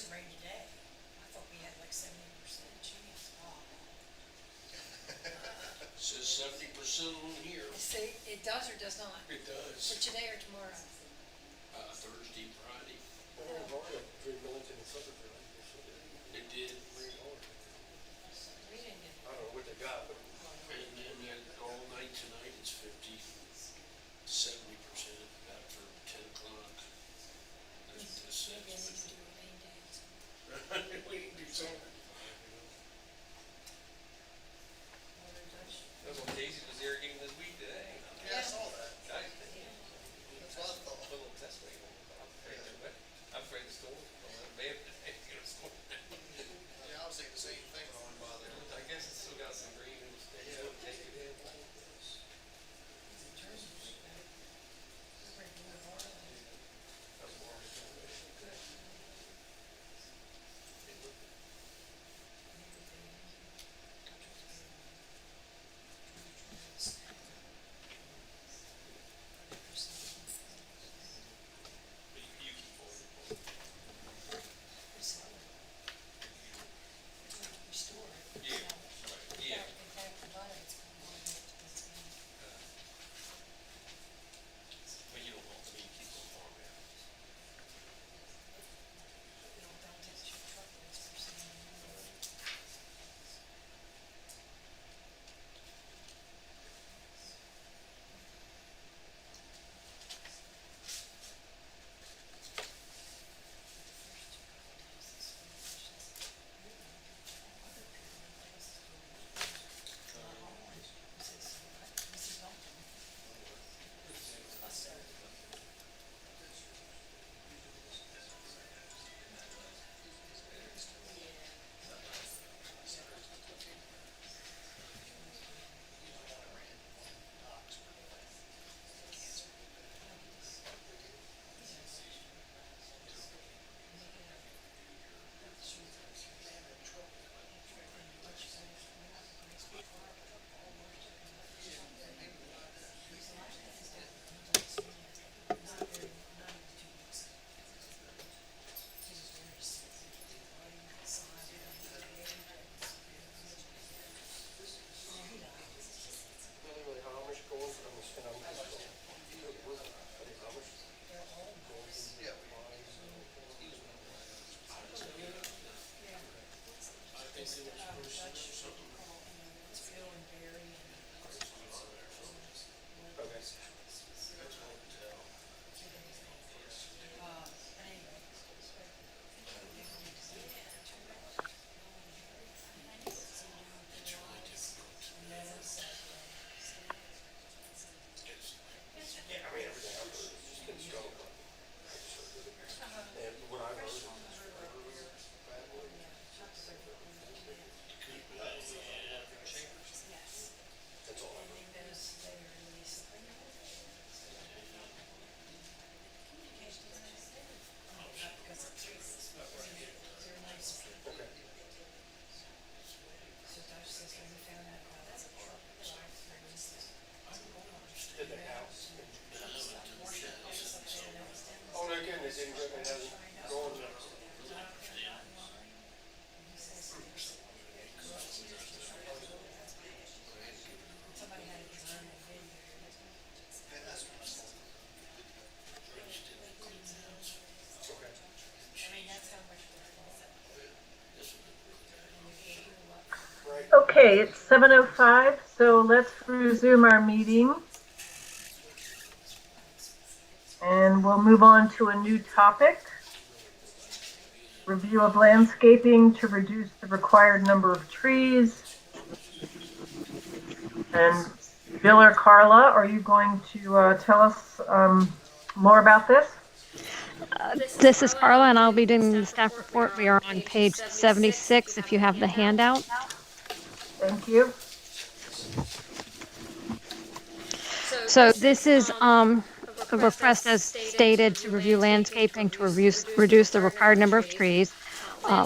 supposed to rain today. I thought we had like 70% chance. Says 70% on here. See, it does or does not? It does. For today or tomorrow? Thursday, Friday. Between Millington and Sutherland. It did. We didn't get I don't know what they got, but. And then all night tonight, it's 70% after 10 o'clock. That's what this says. maybe I need to do a rain dance. We can do something. That's what Casey was irrigating this week today. Yeah, I saw that. Guys, That's what I thought. a little test wave. I'm afraid the storm. May have been a storm. Yeah, I was thinking the same thing when I went by there. I guess it's still got some green and stuff. It's gonna take it in. Yeah, right, yeah. But you don't want me to keep on farm out. Really Amish going from the spin. Are they Amish? Yeah. I think they were supposed to or something. Okay. That's what I can tell. It's really difficult. Yeah, I mean, everything I've heard has just been stone. And what I've heard is bad boy. That's all I've heard. Okay. Did the house? Oh, no, again, it didn't, it hasn't gone. Okay, it's 7:05, so let's resume our meeting. And we'll move on to a new topic. Review of landscaping to reduce the required number of trees. And Bill or Carla, are you going to tell us more about this? This is Carla, and I'll be doing the staff report. We are on page 76 if you have the handout. Thank you. So this is a request as stated to review landscaping to reduce the required number of trees.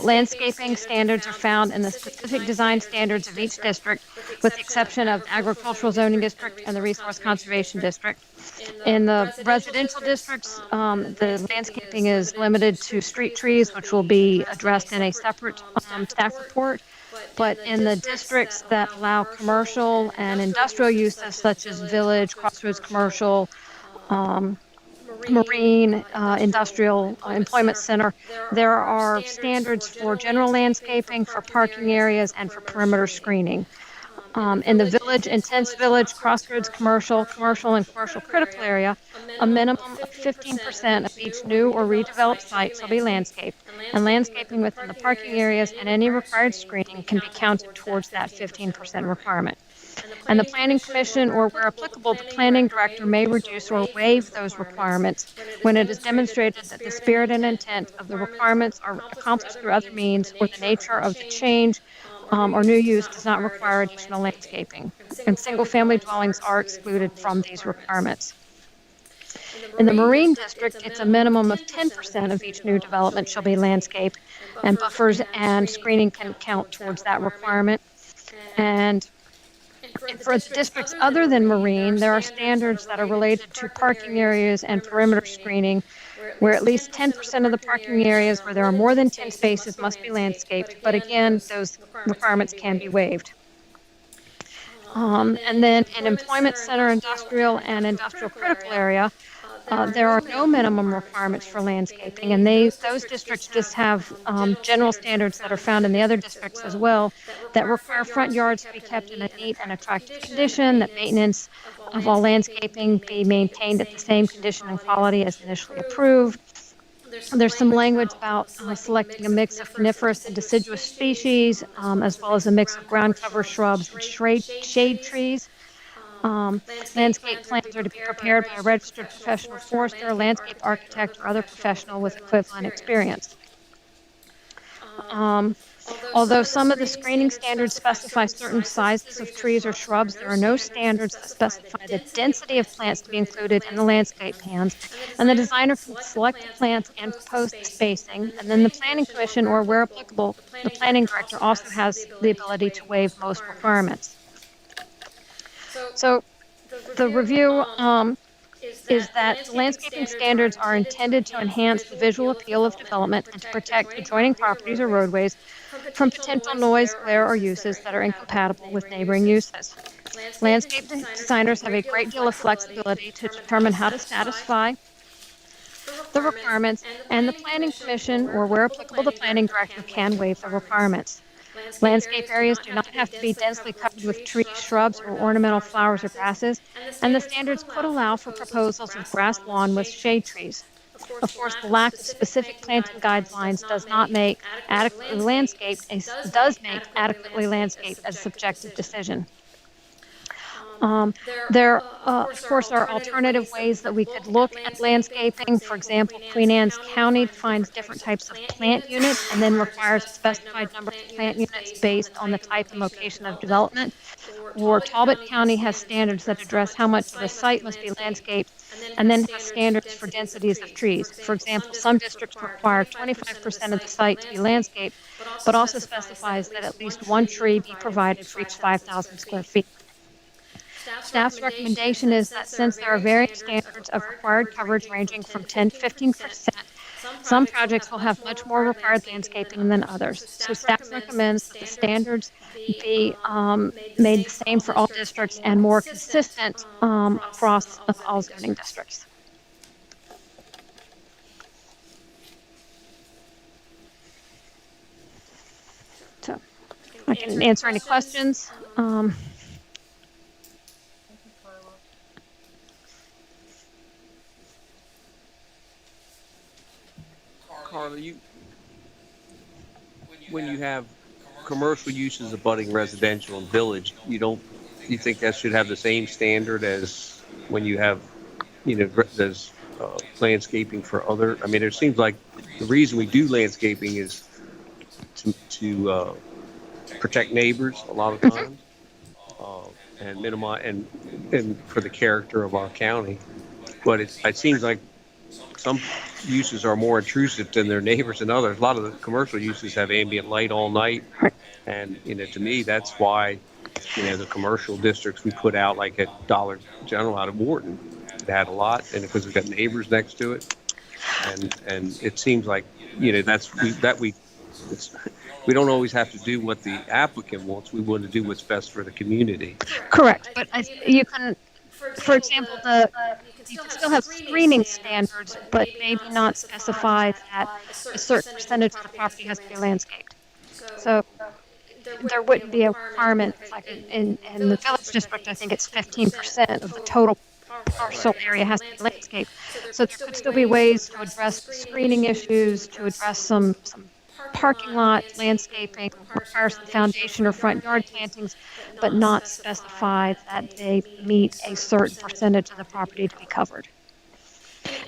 Landscaping standards are found in the specific design standards of each district, with the exception of the agricultural zoning district and the resource conservation district. In the residential districts, the landscaping is limited to street trees, which will be addressed in a separate staff report. But in the districts that allow commercial and industrial uses such as village, crossroads commercial, marine, industrial, employment center, there are standards for general landscaping, for parking areas, and for perimeter screening. In the village, intense village, crossroads commercial, and commercial critical area, a minimum of 15% of each new or redeveloped site shall be landscaped, and landscaping within the parking areas and any required screening can be counted towards that 15% requirement. And the Planning Commission, or where applicable, the Planning Director may reduce or waive those requirements when it is demonstrated that the spirit and intent of the requirements are accomplished through other means, or the nature of the change or new use does not require additional landscaping. And single-family dwellings are excluded from these requirements. In the Marine District, it's a minimum of 10% of each new development shall be landscaped, and buffers and screening can count towards that requirement. And for the districts other than marine, there are standards that are related to parking areas and perimeter screening, where at least 10% of the parking areas where there are more than 10 spaces must be landscaped. But again, those requirements can be waived. And then in employment center, industrial, and industrial critical area, there are no minimum requirements for landscaping, and those districts just have general standards that are found in the other districts as well that require front yards to be kept in a neat and attractive condition, that maintenance of all landscaping be maintained at the same condition and quality as initially approved. There's some language about selecting a mix of coniferous and deciduous species, as well as a mix of ground cover shrubs and shade trees. Landscape plans are to be prepared by a registered professional forester, landscape architect, or other professional with equivalent experience. Although some of the screening standards specify certain sizes of trees or shrubs, there are no standards that specify the density of plants to be included in the landscape plans, and the designer can select the plants and propose the spacing, and then the Planning Commission, or where applicable, the Planning Director also has the ability to waive most requirements. So the review is that the landscaping standards are intended to enhance the visual appeal of development and to protect adjoining properties or roadways from potential noise, glare, or uses that are incompatible with neighboring uses. Landscape designers have a great deal of flexibility to determine how to satisfy the requirements, and the Planning Commission, or where applicable, the Planning Director can waive the requirements. Landscape areas do not have to be densely covered with trees, shrubs, or ornamental flowers or grasses, and the standards could allow for proposals of grass lawn with shade trees. Of course, the lack of specific planting guidelines does make adequately landscaped a subjective decision. There, of course, are alternative ways that we could look at landscaping. For example, Queen Anne's County defines different types of plant units and then requires a specified number of plant units based on the type and location of development. Or Talbot County has standards that address how much of a site must be landscaped and then has standards for densities of trees. For example, some districts require 25% of the site to be landscaped, but also specifies that at least one tree be provided for each 5,000 square feet. Staff's recommendation is that since there are varying standards of required coverage ranging from 10 to 15%, some projects will have much more required landscaping than others. So staff recommends that the standards be made the same for all districts and more consistent across all zoning districts. So I can answer any questions. Carla, when you have commercial uses abutting residential and village, you think that should have the same standard as when you have, there's landscaping for other, I mean, it seems like the reason we do landscaping is to protect neighbors a lot of times, and minimize, and for the character of our county. But it seems like some uses are more intrusive than their neighbors and others. A lot of the commercial uses have ambient light all night. And, to me, that's why, the commercial districts we put out, like at Dollar General out of Wharton, it had a lot, and because we've got neighbors next to it, and it seems like, we don't always have to do what the applicant wants. We want to do what's best for the community. Correct, but you can, for example, you can still have screening standards, but maybe not specify that a certain percentage of the property has to be landscaped. So there wouldn't be a requirement, like in the village district, I think it's 15% of the total parcel area has to be landscaped. So there could still be ways to address the screening issues, to address some parking lot landscaping, require some foundation or front yard plantings, but not specify that they meet a certain percentage of the property to be covered.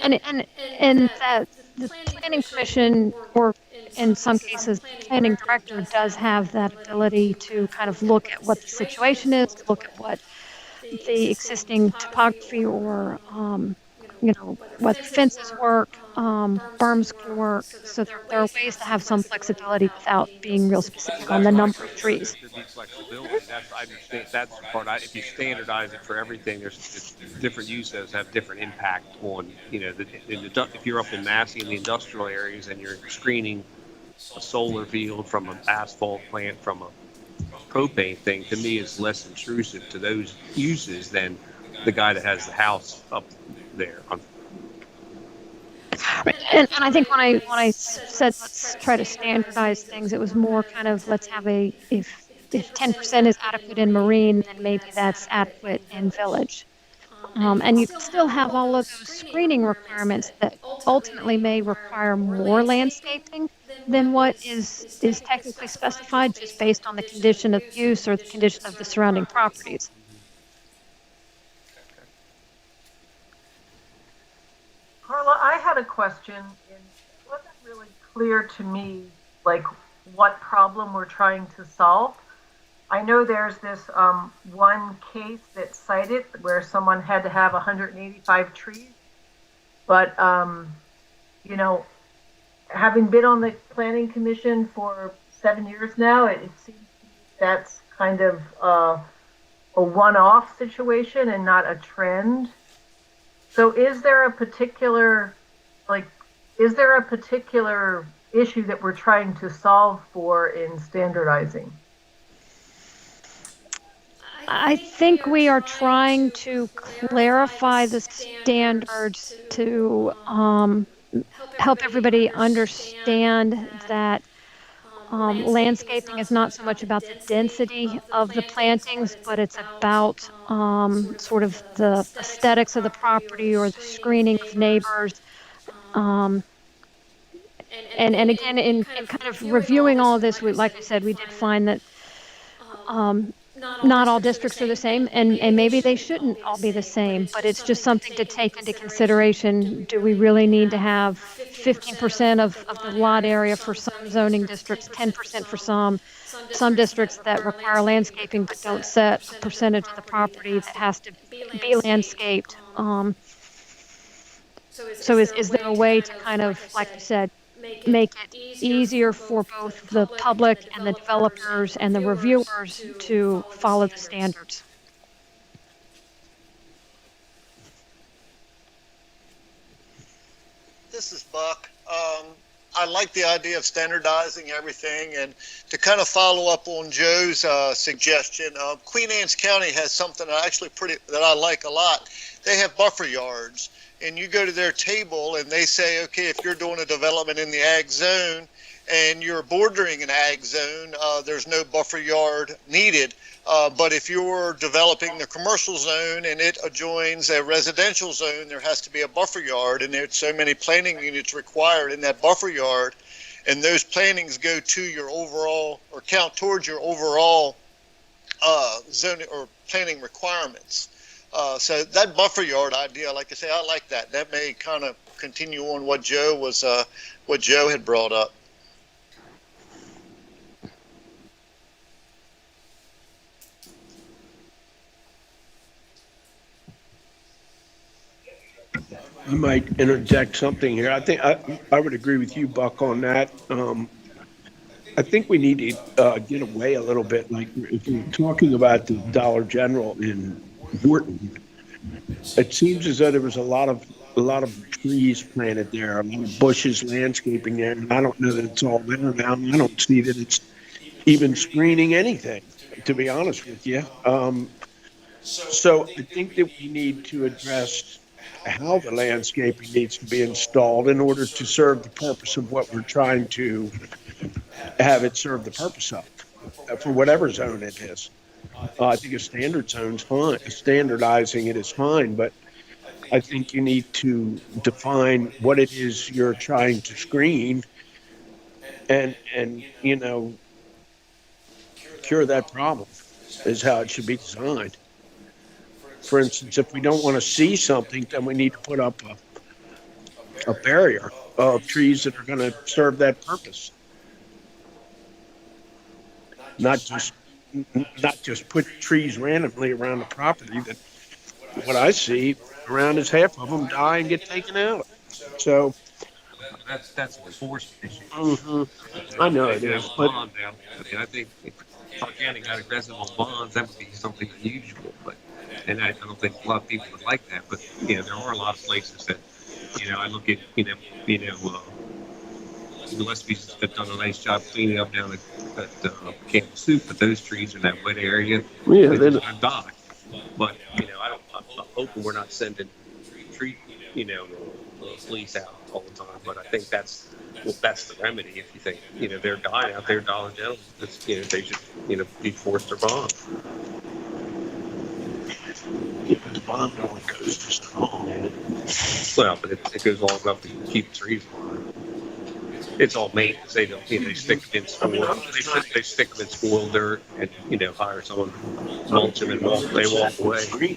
And that the planning commission, or in some cases, the planning director does have that ability to kind of look at what the situation is, to look at what the existing topography or, whether fences work, berms can work. So there are ways to have some flexibility without being real specific on the number of trees. There should be flexibility. I understand. That's the part. If you standardize it for everything, there's different uses have different impact on, if you're up in Massey in the industrial areas and you're screening a solar field from an asphalt plant, from a propane thing, to me is less intrusive to those uses than the guy that has the house up there. And I think when I said let's try to standardize things, it was more kind of let's have if 10% is adequate in marine, then maybe that's adequate in village. And you can still have all of those screening requirements that ultimately may require more landscaping than what is technically specified, just based on the condition of use or the condition of the surrounding properties. Carla, I had a question, and it wasn't really clear to me, like, what problem we're trying to solve. I know there's this one case that's cited where someone had to have 185 trees, but, having been on the planning commission for 7 years now, it seems to me that's kind of a one-off situation and not a trend. So is there a particular issue that we're trying to solve for in standardizing? I think we are trying to clarify the standards to help everybody understand that landscaping is not so much about the density of the plantings, but it's about sort of the aesthetics of the property or the screening of neighbors. And again, in kind of reviewing all of this, like I said, we did find that not all districts are the same, and maybe they shouldn't all be the same, but it's just something to take into consideration. Do we really need to have 15% of the lot area for some zoning districts, 10% for some districts that require landscaping but don't set a percentage of the property that has to be landscaped? So is there a way to kind of, like you said, make it easier for both the public and the developers and the reviewers to follow the standards? This is Buck. I like the idea of standardizing everything, and to kind of follow up on Joe's suggestion, Queen Anne's County has something that I like a lot. They have buffer yards, and you go to their table and they say, okay, if you're doing a development in the ag zone and you're bordering an ag zone, there's no buffer yard needed. But if you're developing the commercial zone and it adjoins a residential zone, there has to be a buffer yard, and there's so many planting units required in that buffer yard, and those plantings go to your overall or count towards your overall zoning or planning requirements. So that buffer yard idea, like I say, I like that. That may kind of continue on what Joe had brought up. I might interject something here. I think I would agree with you, Buck, on that. I think we need to get away a little bit. Like if we're talking about the Dollar General in Wharton, It seems as though there was a lot of trees planted there, a lot of bushes, landscaping there, and I don't know that it's all there now. I don't see that it's even screening anything, to be honest with you. So I think that we need to address how the landscaping needs to be installed in order to serve the purpose of what we're trying to have it serve the purpose of, for whatever zone it is. I think a standard zone's fine. Standardizing it is fine, but I think you need to define what it is you're trying to screen and cure that problem is how it should be designed. For instance, if we don't want to see something, then we need to put up a barrier of trees that are going to serve that purpose. Not just put trees randomly around the property that what I see around is half of them die and get taken out. So That's an enforcement issue. I know it is, but Bond now. I mean, I think if our county got aggressive on bonds, that would be something unusual. And I don't think a lot of people would like that. But there are a lot of places that I look at Gillespie's done a nice job cleaning up down at Camp Soup, but those trees in that wet area, yeah, they're just gonna die. But I'm hoping we're not sending tree police out all the time. But I think that's the remedy. If you think they're dying out there, Dollar General, they should be forced to bond. Yeah, but the bond only goes just along, man. Well, but it goes long enough to keep trees alive. It's all maintenance. They don't, they stick them in spoiled. They stick them in spoiled dirt and hire someone to mulch them and they walk away. We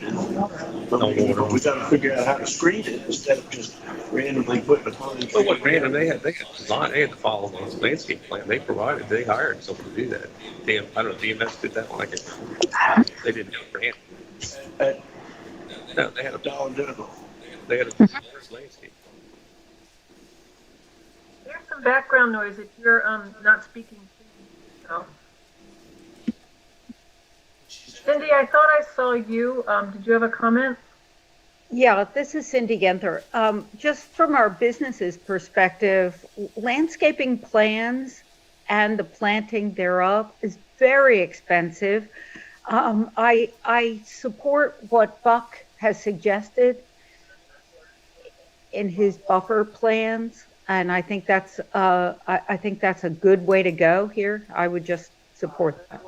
got to figure out how to screen it instead of just randomly putting a pond. Well, what random? They had design. They had to follow the landscape plan. They hired someone to do that. I don't know. DMS did that one. They didn't do it random. No, they had a Dollar General. They had a landscape. There's some background noise if you're not speaking. So. Cindy, I thought I saw you. Did you have a comment? Yeah, this is Cindy Genther. Just from our business's perspective, landscaping plans and the planting thereof is very expensive. I support what Buck has suggested in his buffer plans, and I think that's a good way to go here. I would just support that.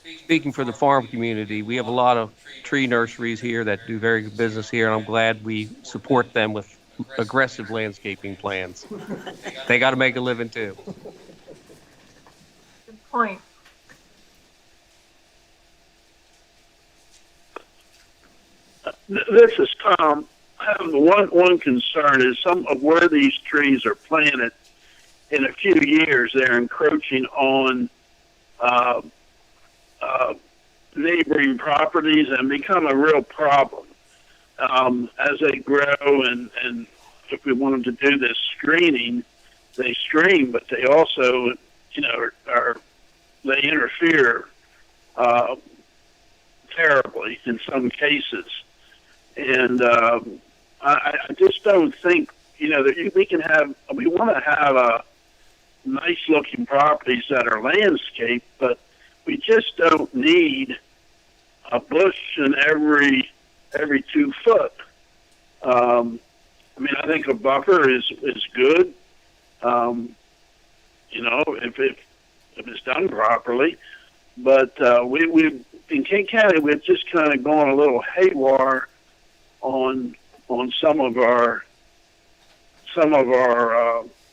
Speaking for the farm community, we have a lot of tree nurseries here that do very good business here, and I'm glad we support them with aggressive landscaping plans. They got to make a living too. Good point. This is Tom. One concern is some of where these trees are planted. In a few years, they're encroaching on neighboring properties and become a real problem as they grow. And if we want them to do this screening, they screen, but they also, they interfere terribly in some cases. And I just don't think, that we want to have nice looking properties that are landscaped, but we just don't need a bush in every 2 foot. I think a buffer is good, if it's done properly. But we in King County, we've just kind of gone a little haywire on some of our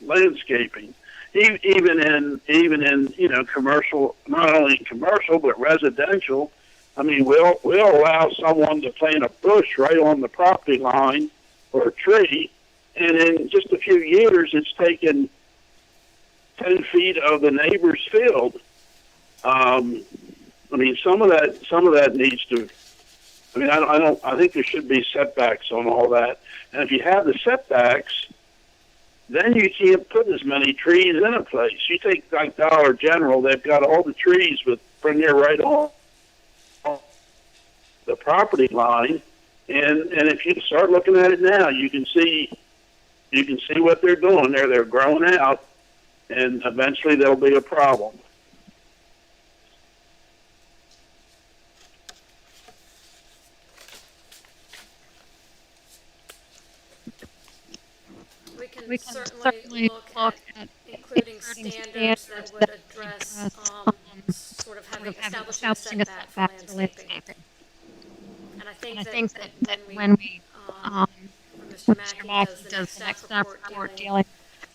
landscaping, even in commercial, not only in commercial but residential. We'll allow someone to plant a bush right on the property line or a tree, and in just a few years, it's taken 10 feet of the neighbor's field. Some of that needs to. I think there should be setbacks on all that. And if you have the setbacks, then you can't put as many trees in a place. You take like Dollar General, they've got all the trees with near right on. the property line. And if you start looking at it now, you can see what they're doing there. They're growing out, and eventually there'll be a problem. We can certainly look at including standards that would address sort of having establishing a setback for landscaping. And I think that when we, when Mr. Mackey does the next staff report dealing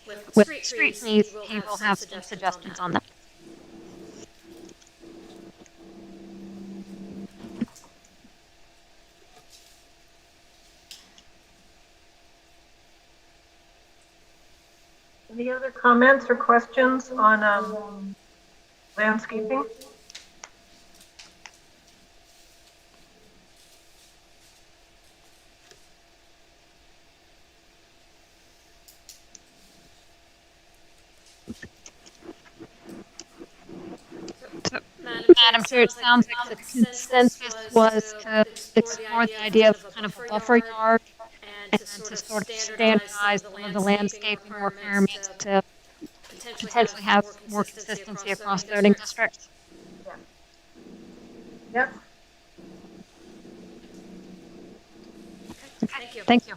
with street trees, he will have some suggestions on that. Any other comments or questions on landscaping? Madam Chair, it sounds like the consensus was to explore the idea of kind of a buffer yard and to sort of standardize some of the landscaping requirements to potentially have more consistency across zoning districts. Yeah. Yep. Okay, thank you.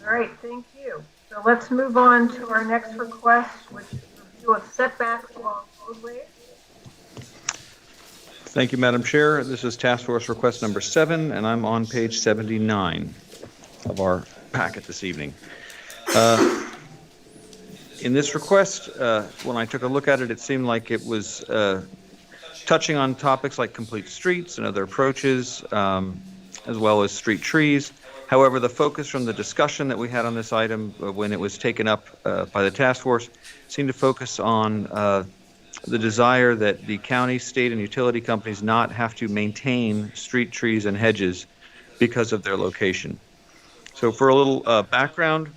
All right, thank you. So let's move on to our next request, which is review of setbacks along roadways. Thank you, Madam Chair. This is Task Force Request number 7, and I'm on page 79 of our packet this evening. In this request, when I took a look at it, it seemed like it was touching on topics like complete streets and other approaches, as well as street trees. However, the focus from the discussion that we had on this item when it was taken up by the task force seemed to focus on the desire that the county, state, and utility companies not have to maintain street trees and hedges because of their location. So for a little background,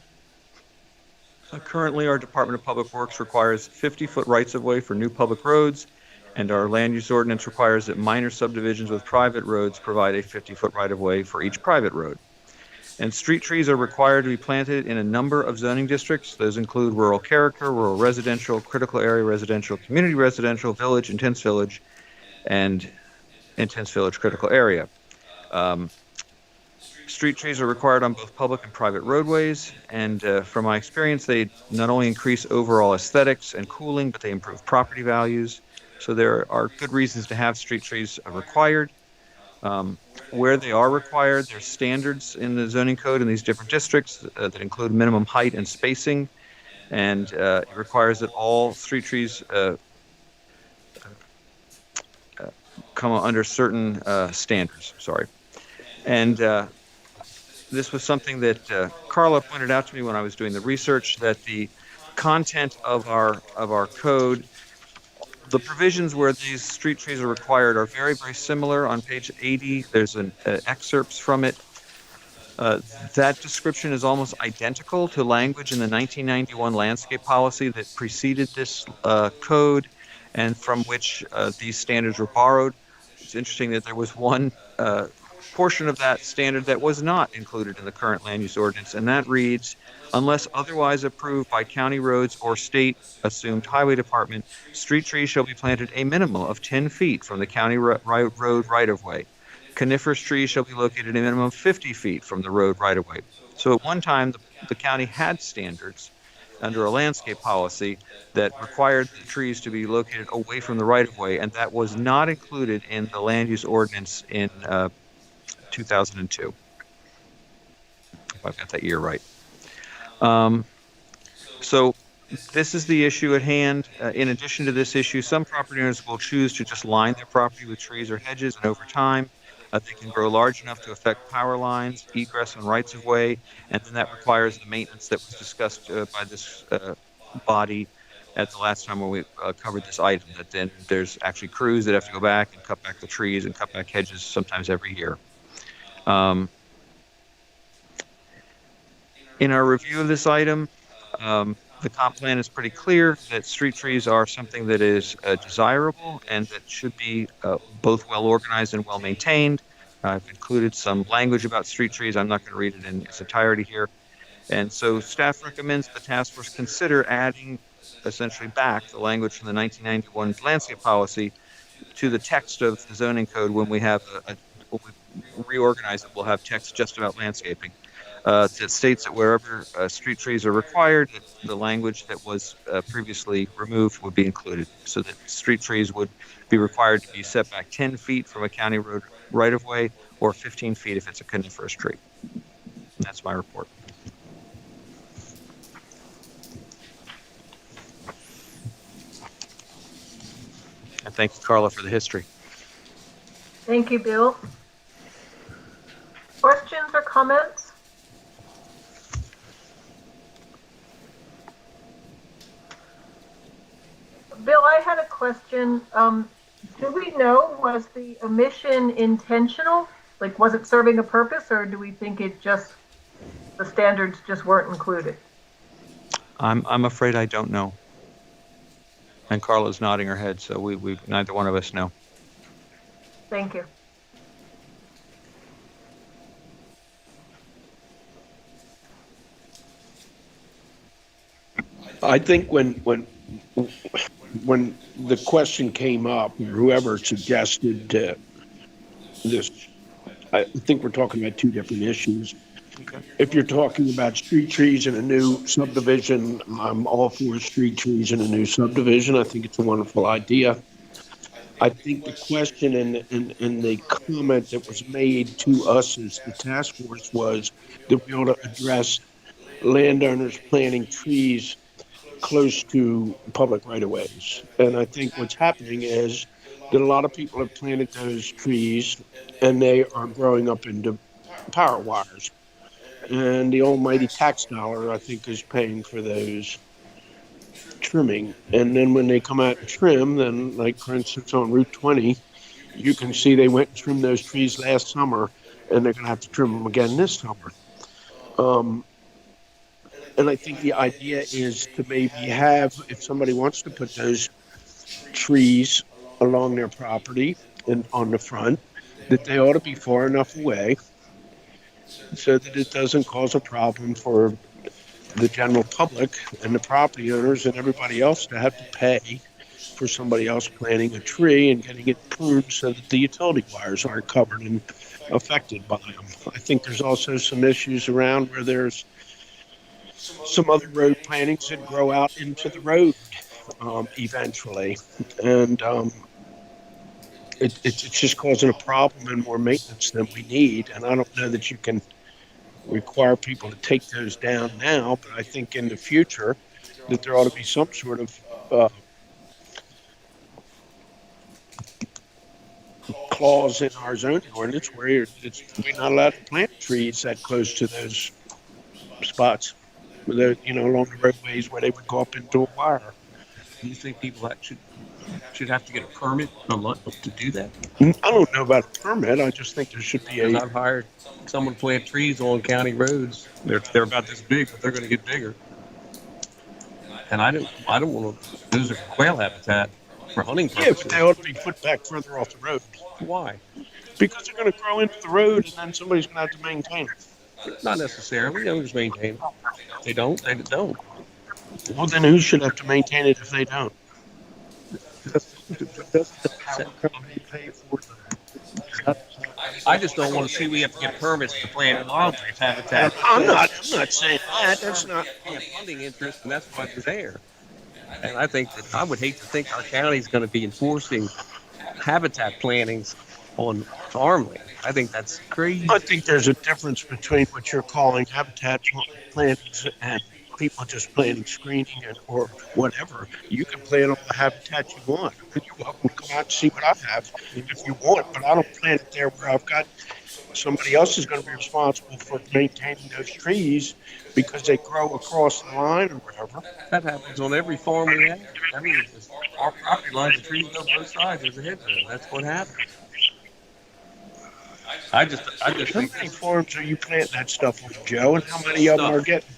currently our Department of Public Works requires 50-foot rights-of-way for new public roads, and our land use ordinance requires that minor subdivisions with private roads provide a 50-foot right-of-way for each private road. And street trees are required to be planted in a number of zoning districts. Those include rural character, rural residential, critical area residential, community residential, village, intense village, and intense village critical area. Street trees are required on both public and private roadways, and from my experience, they not only increase overall aesthetics and cooling, but they improve property values. So there are good reasons to have street trees required. Where they are required, there's standards in the zoning code in these different districts that include minimum height and spacing, and it requires that all street trees come under certain standards. Sorry, and this was something that Carla pointed out to me when I was doing the research, that the content of our code, the provisions where these street trees are required are very, very similar. On page 80, there's an excerpts from it. That description is almost identical to language in the 1991 landscape policy that preceded this code and from which these standards were borrowed. It's interesting that there was one portion of that standard that was not included in the current land use ordinance, and that reads, unless otherwise approved by county roads or state assumed highway department, street trees shall be planted a minimum of 10 feet from the county road right-of-way. Coniferous trees shall be located a minimum of 50 feet from the road right-of-way. So at one time, the county had standards under a landscape policy that required the trees to be located away from the right-of-way, and that was not included in the land use ordinance in 2002, if I've got that year right. So this is the issue at hand. In addition to this issue, some property owners will choose to just line their property with trees or hedges, and over time, they can grow large enough to affect power lines, egress, and rights of way, and then that requires the maintenance that was discussed by this body at the last time when we covered this item, that then there's actually crews that have to go back and cut back the trees and cut back hedges sometimes every year. In our review of this item, the comp plan is pretty clear that street trees are something that is desirable and that should be both well organized and well maintained. I've included some language about street trees. I'm not going to read it in its entirety here. And so staff recommends the task force consider adding essentially back the language from the 1991 landscape policy to the text of the zoning code when we have when we reorganize it, we'll have text just about landscaping. That states that wherever street trees are required, that the language that was previously removed would be included, so that street trees would be required to be set back 10 feet from a county road right of way, or 15 feet if it's a coniferous tree. And that's my report. And thank you, Carla, for the history. Thank you, Bill. Questions or comments? Bill, I had a question. Do we know, was the omission intentional? Like, was it serving a purpose, or do we think it just, the standards just weren't included? I'm afraid I don't know. And Carla's nodding her head, so we neither one of us know. Thank you. I think when the question came up, whoever suggested this, I think we're talking about two different issues. Okay. If you're talking about street trees in a new subdivision, I'm all for street trees in a new subdivision. I think it's a wonderful idea. I think the question and the comment that was made to us as the task force was that we ought to address landowners planting trees close to public right-of-ways. And I think what's happening is that a lot of people have planted those trees and they are growing up into power wires. And the almighty tax dollar, I think, is paying for those trimming. And then when they come out and trim, then, like, for instance, on Route 20, you can see they went and trimmed those trees last summer, and they're going to have to trim them again this summer. And I think the idea is to maybe have, if somebody wants to put those trees along their property and on the front, that they ought to be far enough away so that it doesn't cause a problem for the general public and the property owners and everybody else to have to pay for somebody else planting a tree and getting it pruned so that the utility wires aren't covered and affected by them. I think there's also some issues around where there's some other road plantings that grow out into the road eventually. And it's just causing a problem and more maintenance than we need. And I don't know that you can require people to take those down now, but I think in the future that there ought to be some sort of clause in our zoning ordinance where we're not allowed to plant trees that close to those spots, along the roadways where they would go up into a wire. Do you think people should have to get a permit to do that? I don't know about a permit. I just think there should be Because I've hired someone to plant trees on county roads. They're about this big, but they're going to get bigger. And I don't want to lose a quail habitat for hunting purposes. Yeah, but they ought to be put back further off the road. Why? Because they're going to grow into the road, and then somebody's going to have to maintain it. Not necessarily. Owners maintain it. If they don't, they don't. Well, then who should have to maintain it if they don't? I just don't want to see we have to get permits to plant wildlife habitat. I'm not saying that. That's not funding interest, and that's why they're there. And I think that I would hate to think our county is going to be enforcing habitat plantings on farmland. I think that's crazy. I think there's a difference between what you're calling habitat plantings and people just planting screening or whatever. You can plant all the habitat you want. You're welcome to come out and see what I have if you want, but I don't plant it there where I've got somebody else is going to be responsible for maintaining those trees because they grow across the line or whatever. That happens on every farm we have. I mean, our property lines, the trees go both sides. There's a hedgerow. That's what happens. I just How think many farms are you planting that stuff on, Joe? And how many of them are getting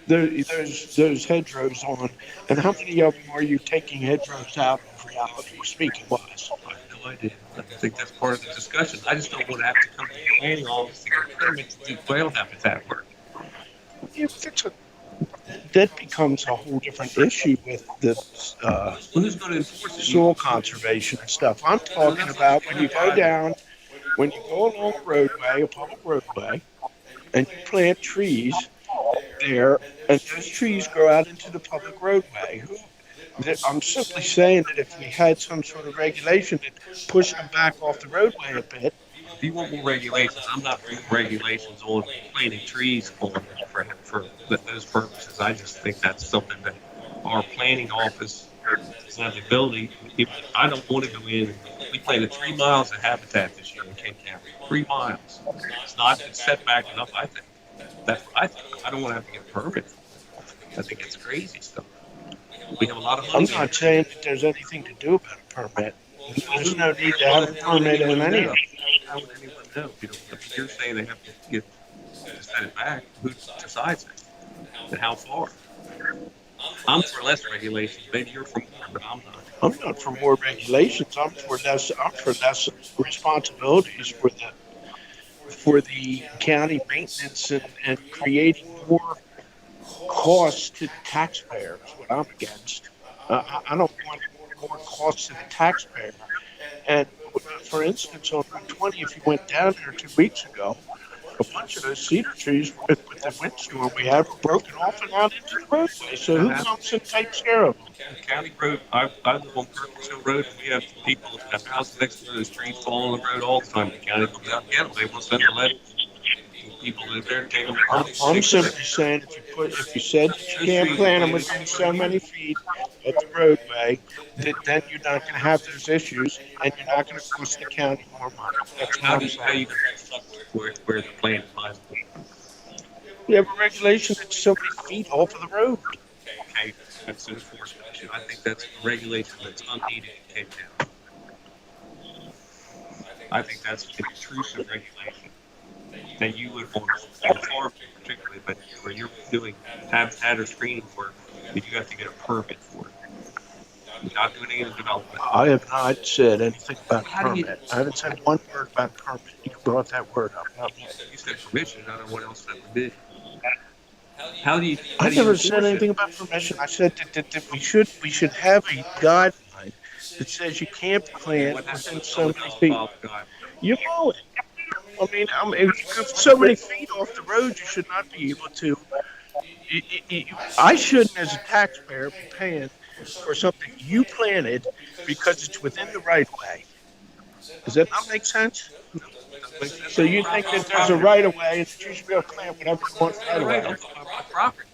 those hedgerows on? And how many of them are you taking hedgerows out of, reality speaking wise? I have no no idea. I think that's part of the discussion. I just don't want to have to come to the planning office to get a permit to do quail habitat work. Yeah, but that becomes a whole different issue with the Who's going to enforce it? soil conservation and stuff. I'm talking about when you go down, when you go along a roadway, a public roadway, and you plant trees there, and those trees grow out into the public roadway. I'm simply saying that if we had some sort of regulation that pushed them back off the roadway a bit. If you want more regulations, I'm not for regulations on planting trees on for those purposes. I just think that's something that our planning office has the ability. I don't want to go in. We planted 3 miles of habitat this year in King County. 3 miles. It's set back enough, I think. That's what I think. I don't want to have to get a permit. I think it's crazy stuff. We have a lot of money. I'm not saying that there's anything to do about a permit. There's no need to have a permit in any of it. How would anyone know? You're saying they have to set it back. Who decides that? And how far? I'm for less regulations. Maybe you're for more, but I'm not. I'm not for more regulations. I'm for less responsibilities for the county maintenance and creating more costs to the taxpayer is what I'm against. I don't want more costs to the taxpayer. And for instance, on Route 20, if you went down there 2 weeks ago, a bunch of those cedar trees with the windstorm we had were broken off and out into the roadway. So who comes and takes care of them? County Road, I live on Perkins Hill Road, and we have people at the house next to those trees fall on the road all the time. The county comes out and get them. They will send a letter. People live there and take them. I'm simply saying if you said that you can't plant them within so many feet of the roadway, then you're not going to have those issues, and you're not going to cost the county more money. That's How do you where the plant lies? We have a regulation that's so many feet off of the road. Okay, that's an enforcement issue. I think that's a regulation that's unneeded in Cape Town. I think that's an intrusive regulation that you would want on farm particularly, but where you're doing habitat or screening work, you have to get a permit for it. You're not doing any development. I have not said anything about permit. I haven't said one word about permit. You brought that word up. You said permission. I don't know what else that would be. I never said anything about permission. I said that we should have a guideline that says you can't plant within so many feet. You know it. I mean, if so many feet off the road, you should not be able to. I shouldn't, as a taxpayer, be paying for something you planted because it's within the right of way. Does that not make sense? So you think that there's a right of way and that you should be able to plant whatever you want right away? I'm talking about property.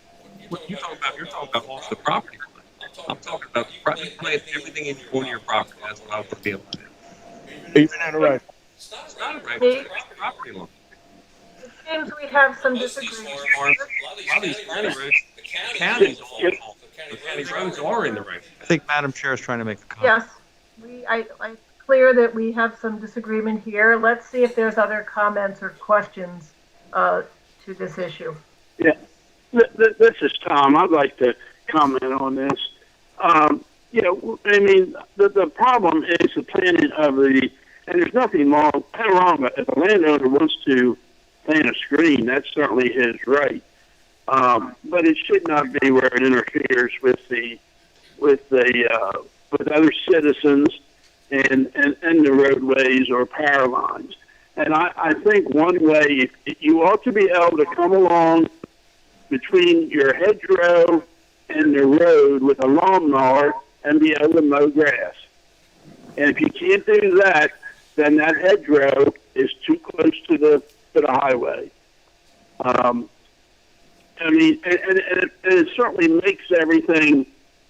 What you're talking about off the property line. I'm talking about you plant everything on your property. That's what I would be able to do. Even at a right. It's not a right. It's a property line. It seems we have some disagreement. A lot of these county roads, the county roads are in the right. I think Madam Chair is trying to make a comment. Yes, I'm clear that we have some disagreement here. Let's see if there's other comments or questions to this issue. Yeah, this is Tom. I'd like to comment on this. I mean, the problem is the planning of the, and there's nothing wrong. If a landowner wants to plant a screen, that's certainly his right. But it should not be where it interferes with other citizens and the roadways or power lines. And I think one way you ought to be able to come along between your hedgerow and the road with a lawnmower and be able to mow grass. And if you can't do that, then that hedgerow is too close to the highway. I mean, and it certainly makes everything,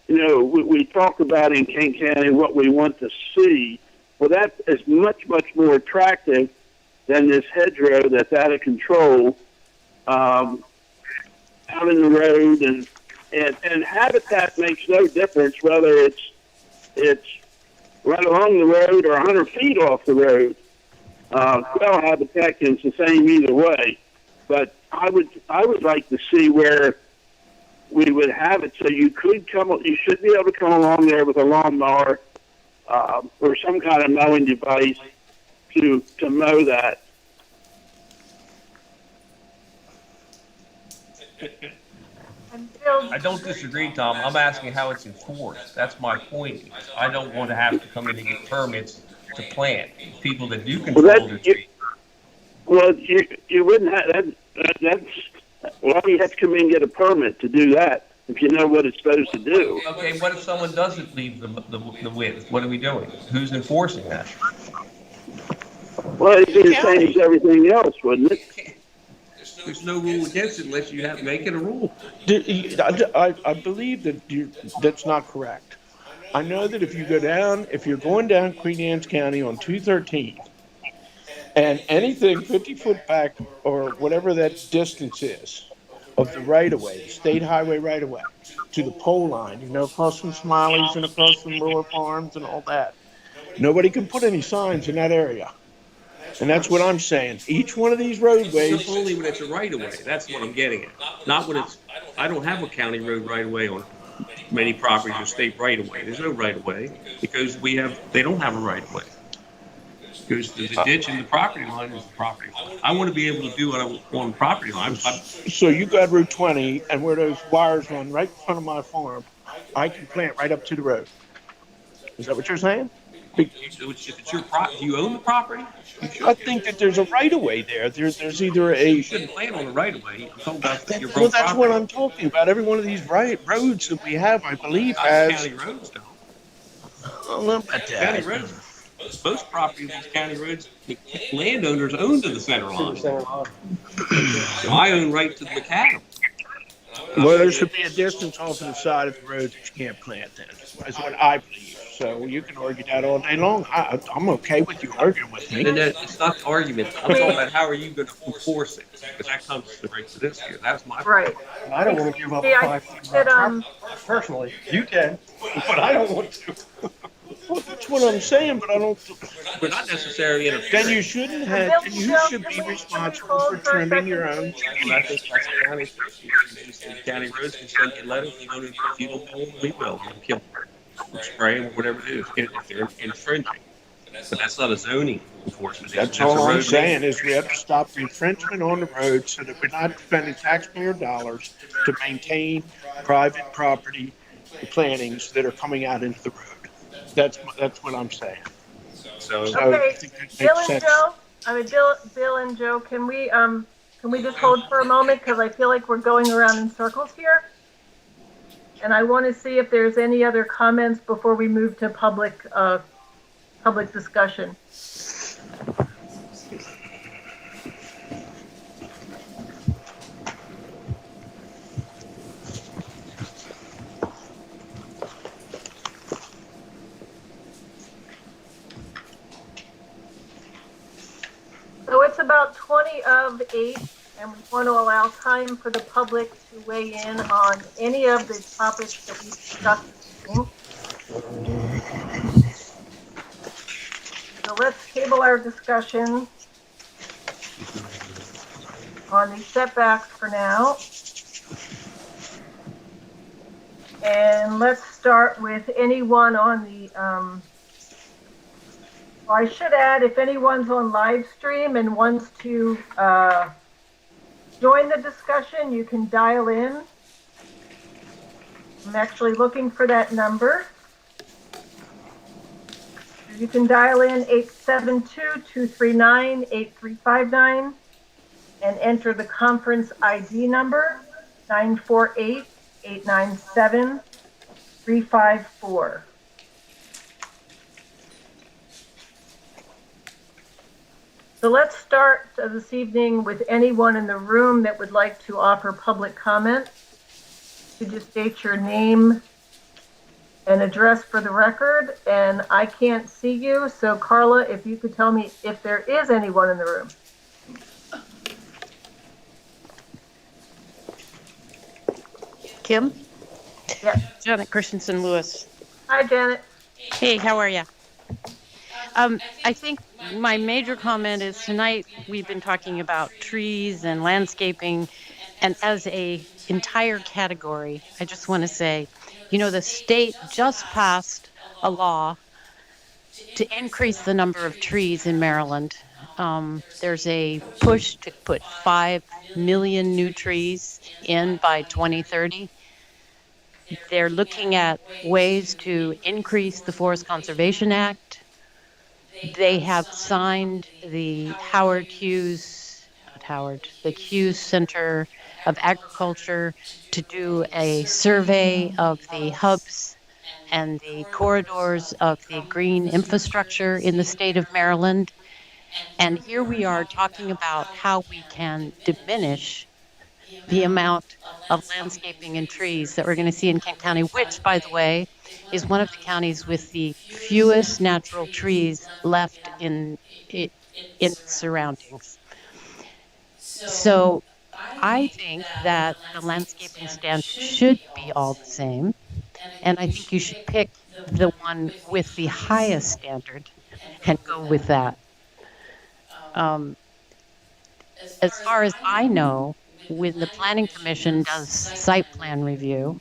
we talk about in King County what we want to see. Well, that is much, much more attractive than this hedgerow that's out of control out in the road. And habitat makes no difference whether it's right along the road or 100 feet off the road. Quail habitat is the same either way. But I would like to see where we would have it so you should be able to come along there with a lawnmower or some kind of mowing device to mow that. I don't disagree, Tom. I'm asking how it's enforced. That's my point. I don't want to have to come in and get permits to plant. People that do control their trees. Well, you wouldn't have that's why do you have to come in and get a permit to do that if you know what it's supposed to do? Okay, what if someone doesn't leave the width? What are we doing? Who's enforcing that? Well, it'd be the same as everything else, wouldn't it? There's no rule against it unless you make it a rule. I believe that that's not correct. I know that if you're going down Queen Anne's County on 213, and anything 50 foot back or whatever that distance is of the right of way, the state highway right of way, to the pole line, across from Smiley's and across from Lower Farms and all that, nobody can put any signs in that area. And that's what I'm saying. Each one of these roadways. Only when it's a right of way. That's what I'm getting at. Not when it's. I don't have a county road right of way on many properties or state right of way. There's no right of way because they don't have a right of way. Because the ditch and the property line is the property line. I want to be able to do what I want on the property line. So you got Route 20, and where those wires run right in front of my farm, I can plant right up to the road. Is that what you're saying? If it's your property, do you own the property? I think that there's a right of way there. There's either a. You shouldn't plant on the right of way. I'm talking about your Well, that's what I'm talking about. Every one of these roads that we have, I believe, has. County roads don't. I don't know about that. County roads. Most properties, these county roads, the landowners own to the center line. So I own right to the macadam. Well, there should be a distance off to the side of the road that you can't plant then. That's what I believe. So you can argue that all day long. I'm okay with you arguing with me. And it's not the argument. I'm talking about how are you going to enforce it? Because that comes right to this here. That's my Right. I don't want to give up I think that, personally. You can, but I don't want to. Well, that's what I'm saying, but I don't. We're not necessarily interfering. Then you shouldn't have. Then you should be responsible for trimming your own trees. I think that's a county issue. The county roads can send you letters. If you don't mow them, we will. We'll kill them. We'll spray them, whatever it is, if they're infringing. But that's not a zoning enforcement. That's all I'm saying is we have to stop the infringement on the road so that we're not spending taxpayer dollars to maintain private property plantings that are coming out into the road. That's what I'm saying. So okay, Bill and Joe, can we just hold for a moment because I feel like we're going around in circles here, and I want to see if there's any other comments before we move to public discussion. So it's about 20 of 8, and we want to allow time for the public to weigh in on any of the topics that we discussed this evening. So let's table our discussion on the setbacks for now. And let's start with anyone on the I should add, if anyone's on live stream and wants to join the discussion, you can dial in. I'm actually looking for that number. You can dial in 872-239-8359 and enter the conference ID number 948-897-354. So let's start this evening with anyone in the room that would like to offer public comment. You just state your name and address for the record, and I can't see you, so Carla, if you could tell me if there is anyone in the room. Kim? Yes. Janet Christensen Lewis. Hi, Janet. Hey, how are you? I think my major comment is tonight we've been talking about trees and landscaping, and as a entire category, I just want to say, the state just passed a law to increase the number of trees in Maryland. There's a push to put 5 million new trees in by 2030. They're looking at ways to increase the Forest Conservation Act. They have signed the the Hughes Center of Agriculture to do a survey of the hubs and the corridors of the green infrastructure in the state of Maryland. And here we are talking about how we can diminish the amount of landscaping and trees that we're going to see in Kent County, which, by the way, is one of the counties with the fewest natural trees left in its surroundings. So I think that the landscaping standards should be all the same. And I think you should pick the one with the highest standard and go with that. As far as I know, when the Planning Commission does site plan review,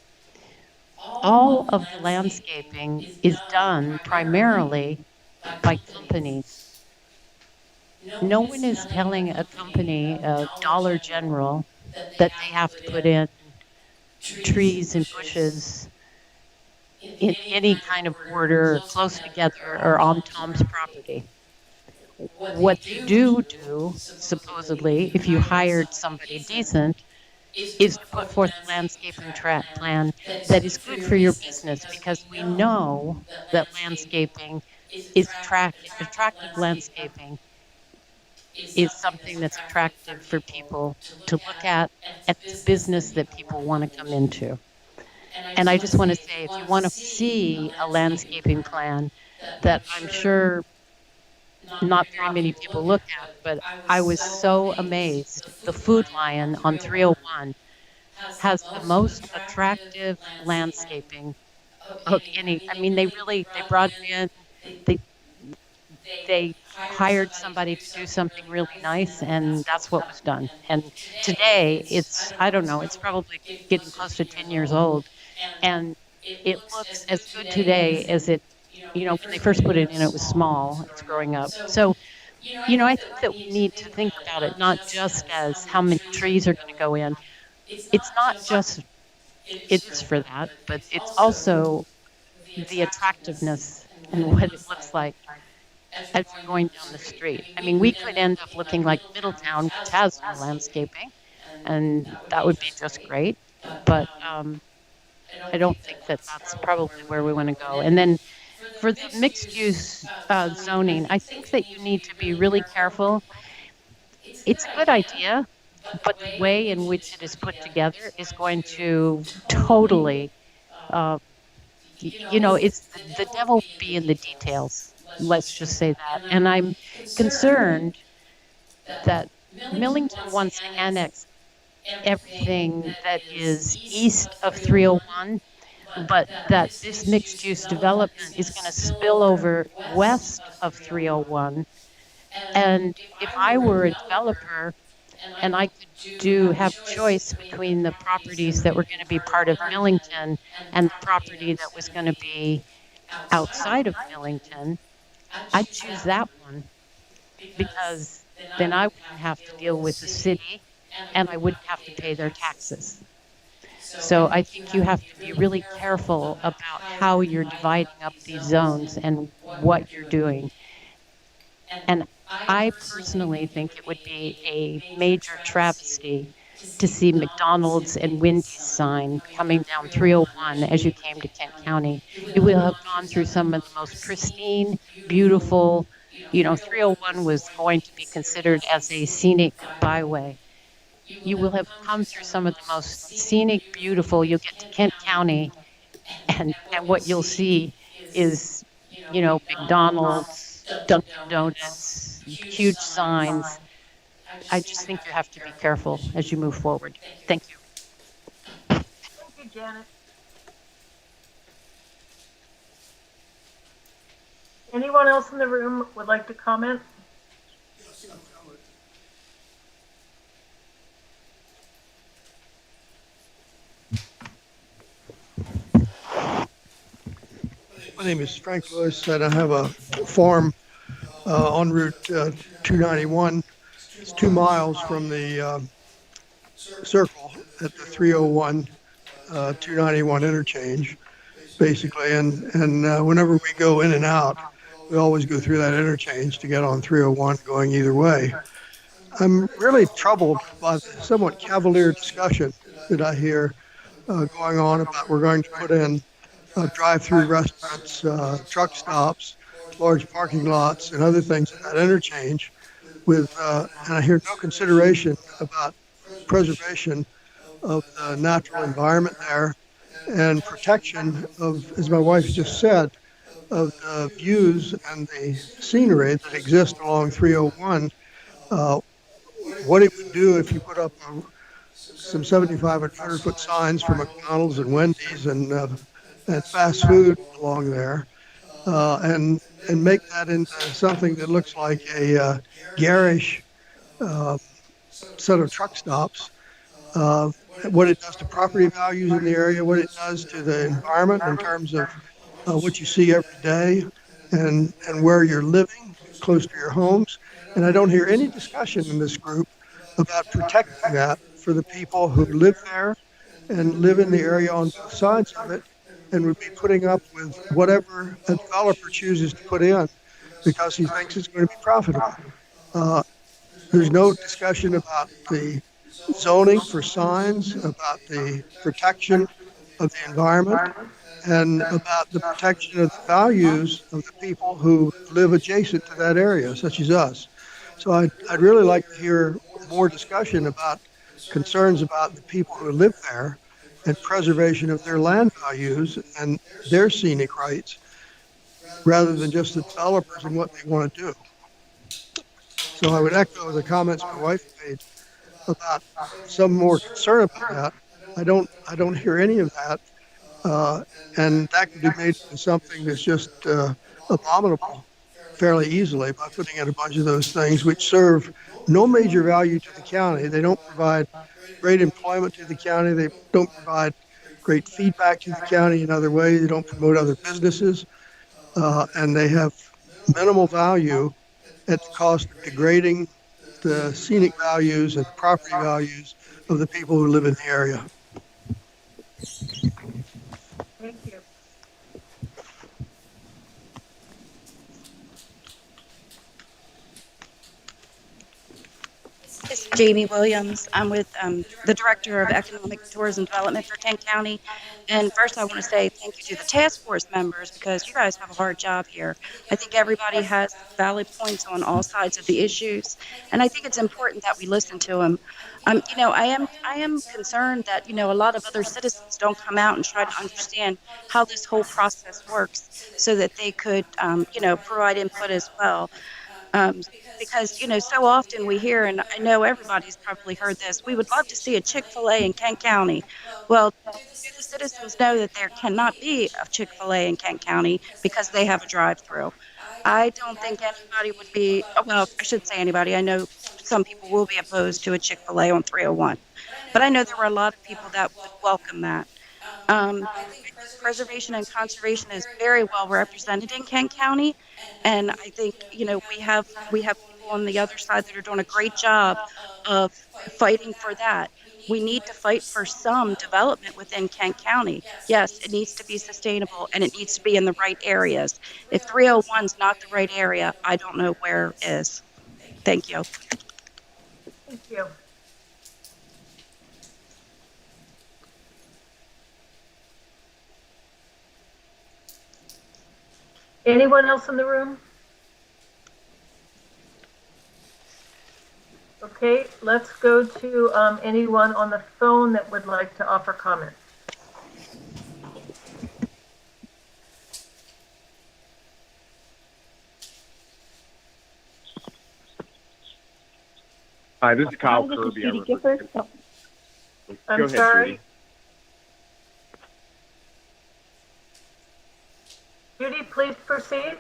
all of the landscaping is done primarily by companies. No one is telling a company, Dollar General, that they have to put in trees and bushes in any kind of order close together or on Tom's property. What they do, supposedly, if you hired somebody decent, is to put forth a landscaping plan that is good for your business, because we know that landscaping is attractive landscaping is something that's attractive for people to look at, and it's a business that people want to come into. And I just want to say, if you want to see a landscaping plan that I'm sure not very many people look at, but I was so amazed. The Food Lion on 301 has the most attractive landscaping of any. I mean, they brought it in, they they hired somebody to do something really nice, and that's what was done. And today it's, I don't know, it's probably getting close to 10 years old, and it looks as good today as it, when they first put it in, it was small, it's growing up. So, I think that we need to think about it not just as how many trees are going to go in. It's not just, it is for that, but it's also the attractiveness and what it looks like as you're going down the street. I mean, we could end up looking like Middletown, which has no landscaping, and that would be just great. But I don't think that that's probably where we want to go. And then for the mixed use zoning, I think that you need to be really careful. It's a good idea, but the way in which it is put together is going to totally, it's the devil will be in the details. Let's just say that. And I'm concerned that Millington wants to annex everything that is east of 301, but that this mixed use development is going to spill over west of 301. And if I were a developer and I could have choice between the properties that were going to be part of Millington and the property that was going to be outside of Millington, I'd choose that one, because then I wouldn't have to deal with the city and I wouldn't have to pay their taxes. So I think you have to be really careful about how you're dividing up these zones and what you're doing. And I personally think it would be a major travesty to see McDonald's and Wendy's sign coming down 301 as you came to Kent County. You will have gone through some of the most pristine, beautiful, 301 was going to be considered as a scenic byway. You will have come through some of the most scenic, beautiful, you'll get to Kent County, and what you'll see is, McDonald's, Dunkin' Donuts, huge signs. I just think you have to be careful as you move forward. Thank you. Thank you, Janet. Anyone else in the room would like to comment? I think My name is Frank Lewis, and I have a farm on Route 291. It's 2 miles from the circle at the 301 291 interchange, basically. And whenever we go in and out, we always go through that interchange to get on 301 going either way. I'm really troubled by the somewhat cavalier discussion that I hear going on about we're going to put in drive-through restaurants, truck stops, large parking lots, and other things at that interchange and I hear no consideration about preservation of the natural environment there and protection of, as my wife just said, of the views and the scenery that exist along 301. Uh, what it would do if you put up some 75 and 100-foot signs for McDonald's and Wendy's and fast food along there, and make that into something that looks like a garish uh, set of truck stops. Uh, what it does to property values in the area, what it does to the environment in terms of what you see every day, and where you're living close to your homes. And I don't hear any discussion in this group about protecting that for the people who live there and live in the area on both sides of it, and would be putting up with whatever a developer chooses to put in because he thinks it's going to be profitable. Uh, there's no discussion about the zoning for signs, about the protection of the environment, and about the protection of the values of the people who live adjacent to that area, such as us. So I'd really like to hear more discussion about concerns about the people who live there and preservation of their land values and their scenic rights, rather than just the developers and what they want to do. So I would echo the comments my wife made about some more concern about that. I don't hear any of that. Uh, and that can be made into something that's just abominable fairly easily by putting in a bunch of those things which serve no major value to the county. They don't provide great employment to the county. They don't provide great feedback to the county in other ways. They don't promote other businesses. And they have minimal value at the cost of degrading the scenic values and the property values of the people who live in the area. Thank you. It's Jamie Williams. I'm with the Director of Economic Tourism Development for Kent County. And first, I want to say thank you to the task force members because you guys have a hard job here. I think everybody has valid points on all sides of the issues, and I think it's important that we listen to them. I am concerned that a lot of other citizens don't come out and try to understand how this whole process works, so that they could provide input as well. Um, because so often we hear, and I know everybody's probably heard this, we would love to see a Chick-fil-A in Kent County. Well, do the citizens know that there cannot be a Chick-fil-A in Kent County because they have a drive-through? I don't think anybody would be, well, I shouldn't say anybody. I know some people will be opposed to a Chick-fil-A on 301, but I know there were a lot of people that would welcome that. I think preservation and conservation is very well represented in Kent County, and I think we have people on the other side that are doing a great job of fighting for that. We need to fight for some development within Kent County. Yes, it needs to be sustainable and it needs to be in the right areas. If 301 is not the right area, I don't know where is. Thank you. Thank you. Anyone else in the room? Okay, let's go to anyone on the phone that would like to offer comment. Hi, this is Kyle Hi, this is Kirby. Judy Gifford. Go I'm ahead, sorry. Judy. Judy, please proceed.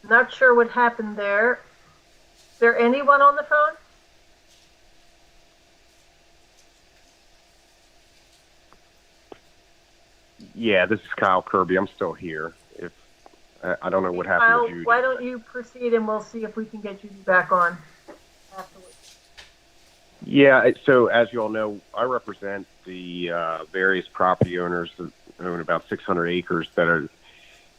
Not sure what happened there. Is there anyone on the phone? Yeah, this is Kyle Kirby. I'm still here. If I don't know what happened Kyle, to Judy. why don't you proceed and we'll see if we can get Judy back on afterwards. Yeah, so as you all know, I represent the various property owners that own about 600 acres that are.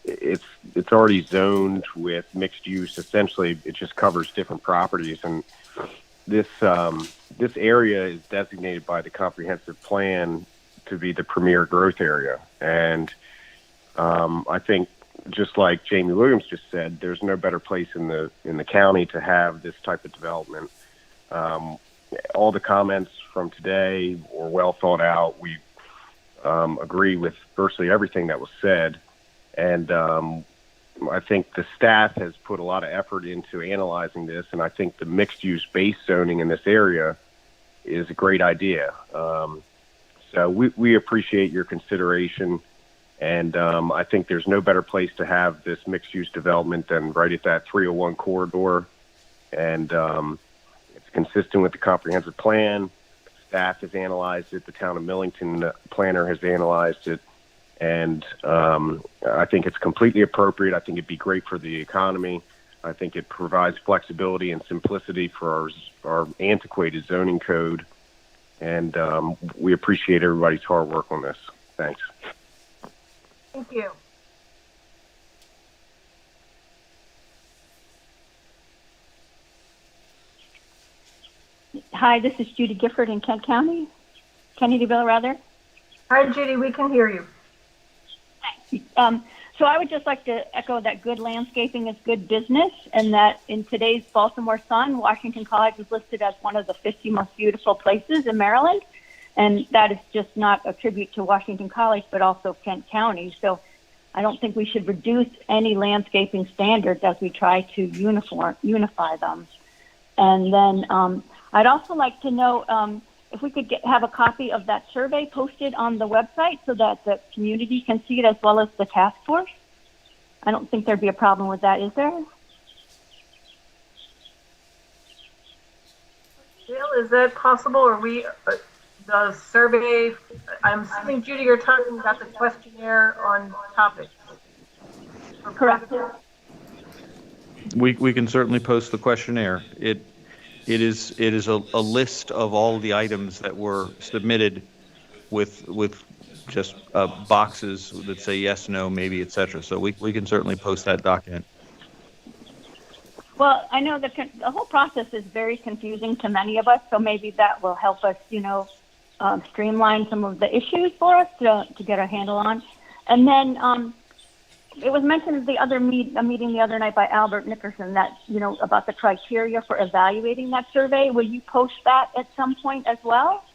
It's already zoned with mixed use. Essentially, it just covers different properties, and this area is designated by the comprehensive plan to be the premier growth area. And I think, just like Jamie Williams just said, there's no better place in the county to have this type of development. All the comments from today were well thought out. We agree with virtually everything that was said. And I think the staff has put a lot of effort into analyzing this, and I think the mixed-use base zoning in this area is a great idea. So we appreciate your consideration, and I think there's no better place to have this mixed-use development than right at that 301 corridor. And it's consistent with the comprehensive plan. Staff has analyzed it. The town of Millington planner has analyzed it. And I think it's completely appropriate. I think it'd be great for the economy. I think it provides flexibility and simplicity for our antiquated zoning code. And we appreciate everybody's hard work on this. Thanks. Thank you. Hi, this is Judy Gifford in Kent County, Kennedyville, rather. Hi, Judy. We can hear you. So I would just like to echo that good landscaping is good business, and that in today's Baltimore Sun, Washington College was listed as one of the 50 most beautiful places in Maryland. And that is just not a tribute to Washington College, but also Kent County. So I don't think we should reduce any landscaping standards as we try to unify them. And then I'd also like to know if we could have a copy of that survey posted on the website so that the community can see it as well as the task force. I don't think there'd be a problem with that, is there? Jill, is that possible? Or the survey, I'm assuming, Judy, you're talking about the questionnaire on topics. Correct. We can certainly post the questionnaire. It is a list of all the items that were submitted with just boxes that say yes, no, maybe, etc. So we can certainly post that document. Well, I know the whole process is very confusing to many of us, so maybe that will help us, streamline some of the issues for us to get a handle on. And then it was mentioned at the other meeting the other night by Albert Nickerson that, about the criteria for evaluating that survey. Will you post that at some point as well?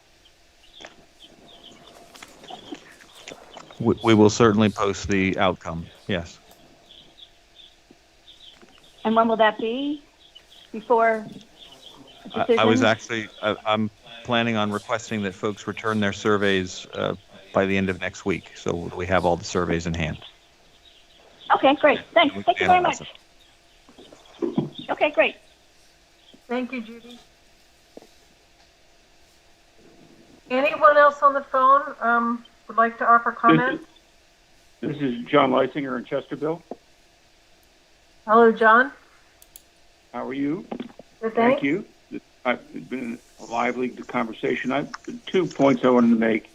We will certainly post the outcome, yes. And when will that be? Before I'm planning on requesting that folks return their surveys by the end of next week, so we have all the surveys in hand. Okay, great. Thanks. Thank you very much. Okay, great. Thank you, Judy. Anyone else on the phone would like to offer comments? This is John Leisinger in Chesterville. Hello, John. How are you? Good, thank you. It's been a lively conversation. 2 points I wanted to make.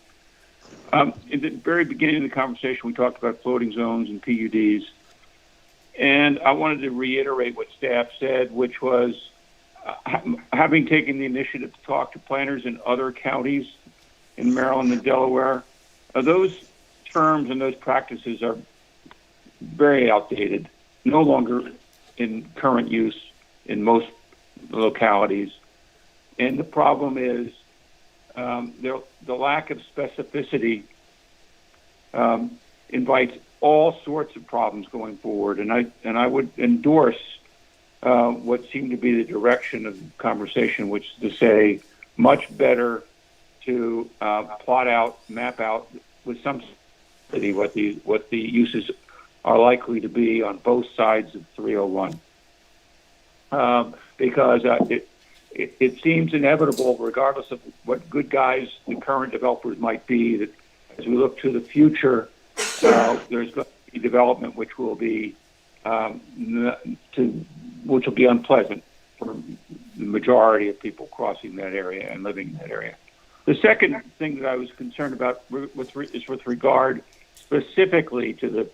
In the very beginning of the conversation, we talked about floating zones and PUDs. And I wanted to reiterate what staff said, which was having taken the initiative to talk to planners in other counties in Maryland and Delaware, those terms and those practices are very outdated, no longer in current use in most localities. And the problem is the lack of specificity invites all sorts of problems going forward. And I would endorse what seemed to be the direction of the conversation, which is to say much better to plot out, map out with some specificity what the uses are likely to be on both sides of 301. Because it seems inevitable, regardless of what good guys the current developers might be, that as we look to the future, there's going to be development which will be unpleasant for the majority of people crossing that area and living in that area. The second thing that I was concerned about is with regard specifically to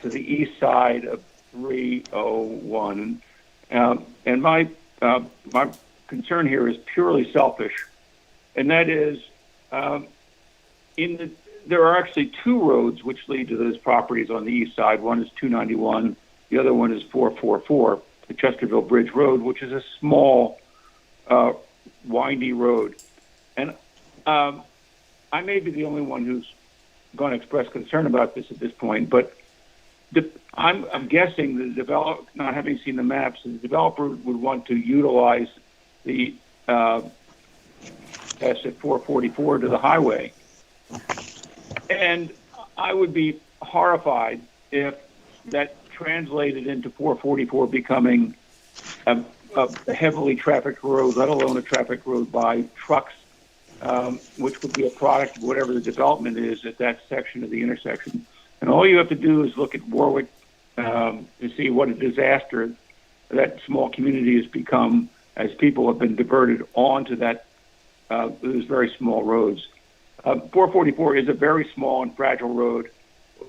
the east side of 301, and my concern here is purely selfish, and that is there are actually two roads which lead to those properties on the east side. One is 291, the other one is 444, the Chesterville Bridge Road, which is a small, windy road. And I may be the only one who's going to express concern about this at this point, but I'm guessing the developer, not having seen the maps, the developer would want to utilize the exit 444 to the highway. And I would be horrified if that translated into 444 becoming a heavily trafficked road, let alone a traffic road by trucks, which would be a product of whatever the development is at that section of the intersection. And all you have to do is look at Warwick to see what a disaster that small community has become as people have been diverted onto those very small roads. 444 is a very small and fragile road,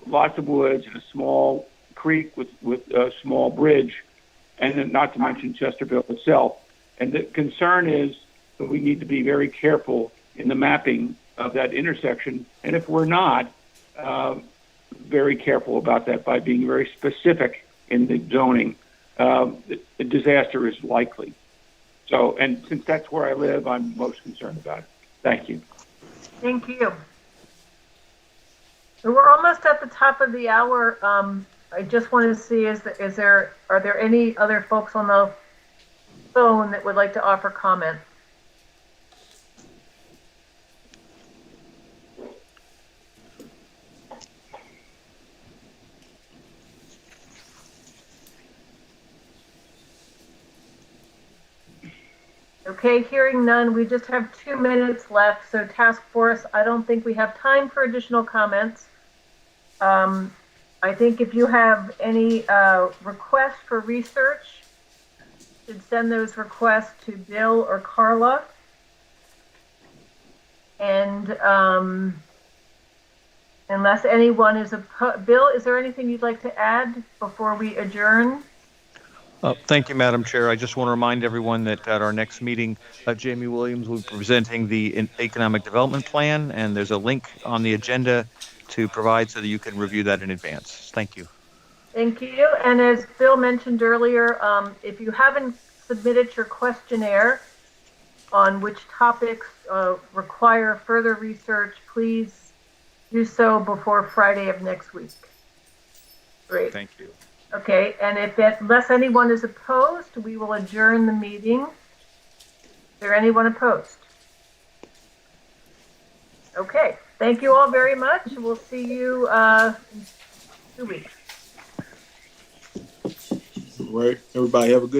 lots of woods and a small creek with a small bridge, and then not to mention Chesterville itself. And the concern is that we need to be very careful in the mapping of that intersection. And if we're not very careful about that by being very specific in the zoning, a disaster is likely. So, and since that's where I live, I'm most concerned about it. Thank you. Thank you. So we're almost at the top of the hour. I just want to see, are there any other folks on the phone that would like to offer comment? Okay, hearing none, we just have 2 minutes left. So task force, I don't think we have time for additional comments. I think if you have any requests for research, you should send those requests to Bill or Carla. And unless anyone is Bill, is there anything you'd like to add before we adjourn? Thank you, Madam Chair. I just want to remind everyone that at our next meeting, Jamie Williams will be presenting the Economic Development Plan, and there's a link on the agenda to provide so that you can review that in advance. Thank you. Thank you. And as Bill mentioned earlier, if you haven't submitted your questionnaire on which topics require further research, please do so before Friday of next week. Great. Thank you. Okay, and unless anyone is opposed, we will adjourn the meeting. Is there anyone opposed? Okay, thank you all very much. We'll see you in 2 weeks. All right, everybody have a good night.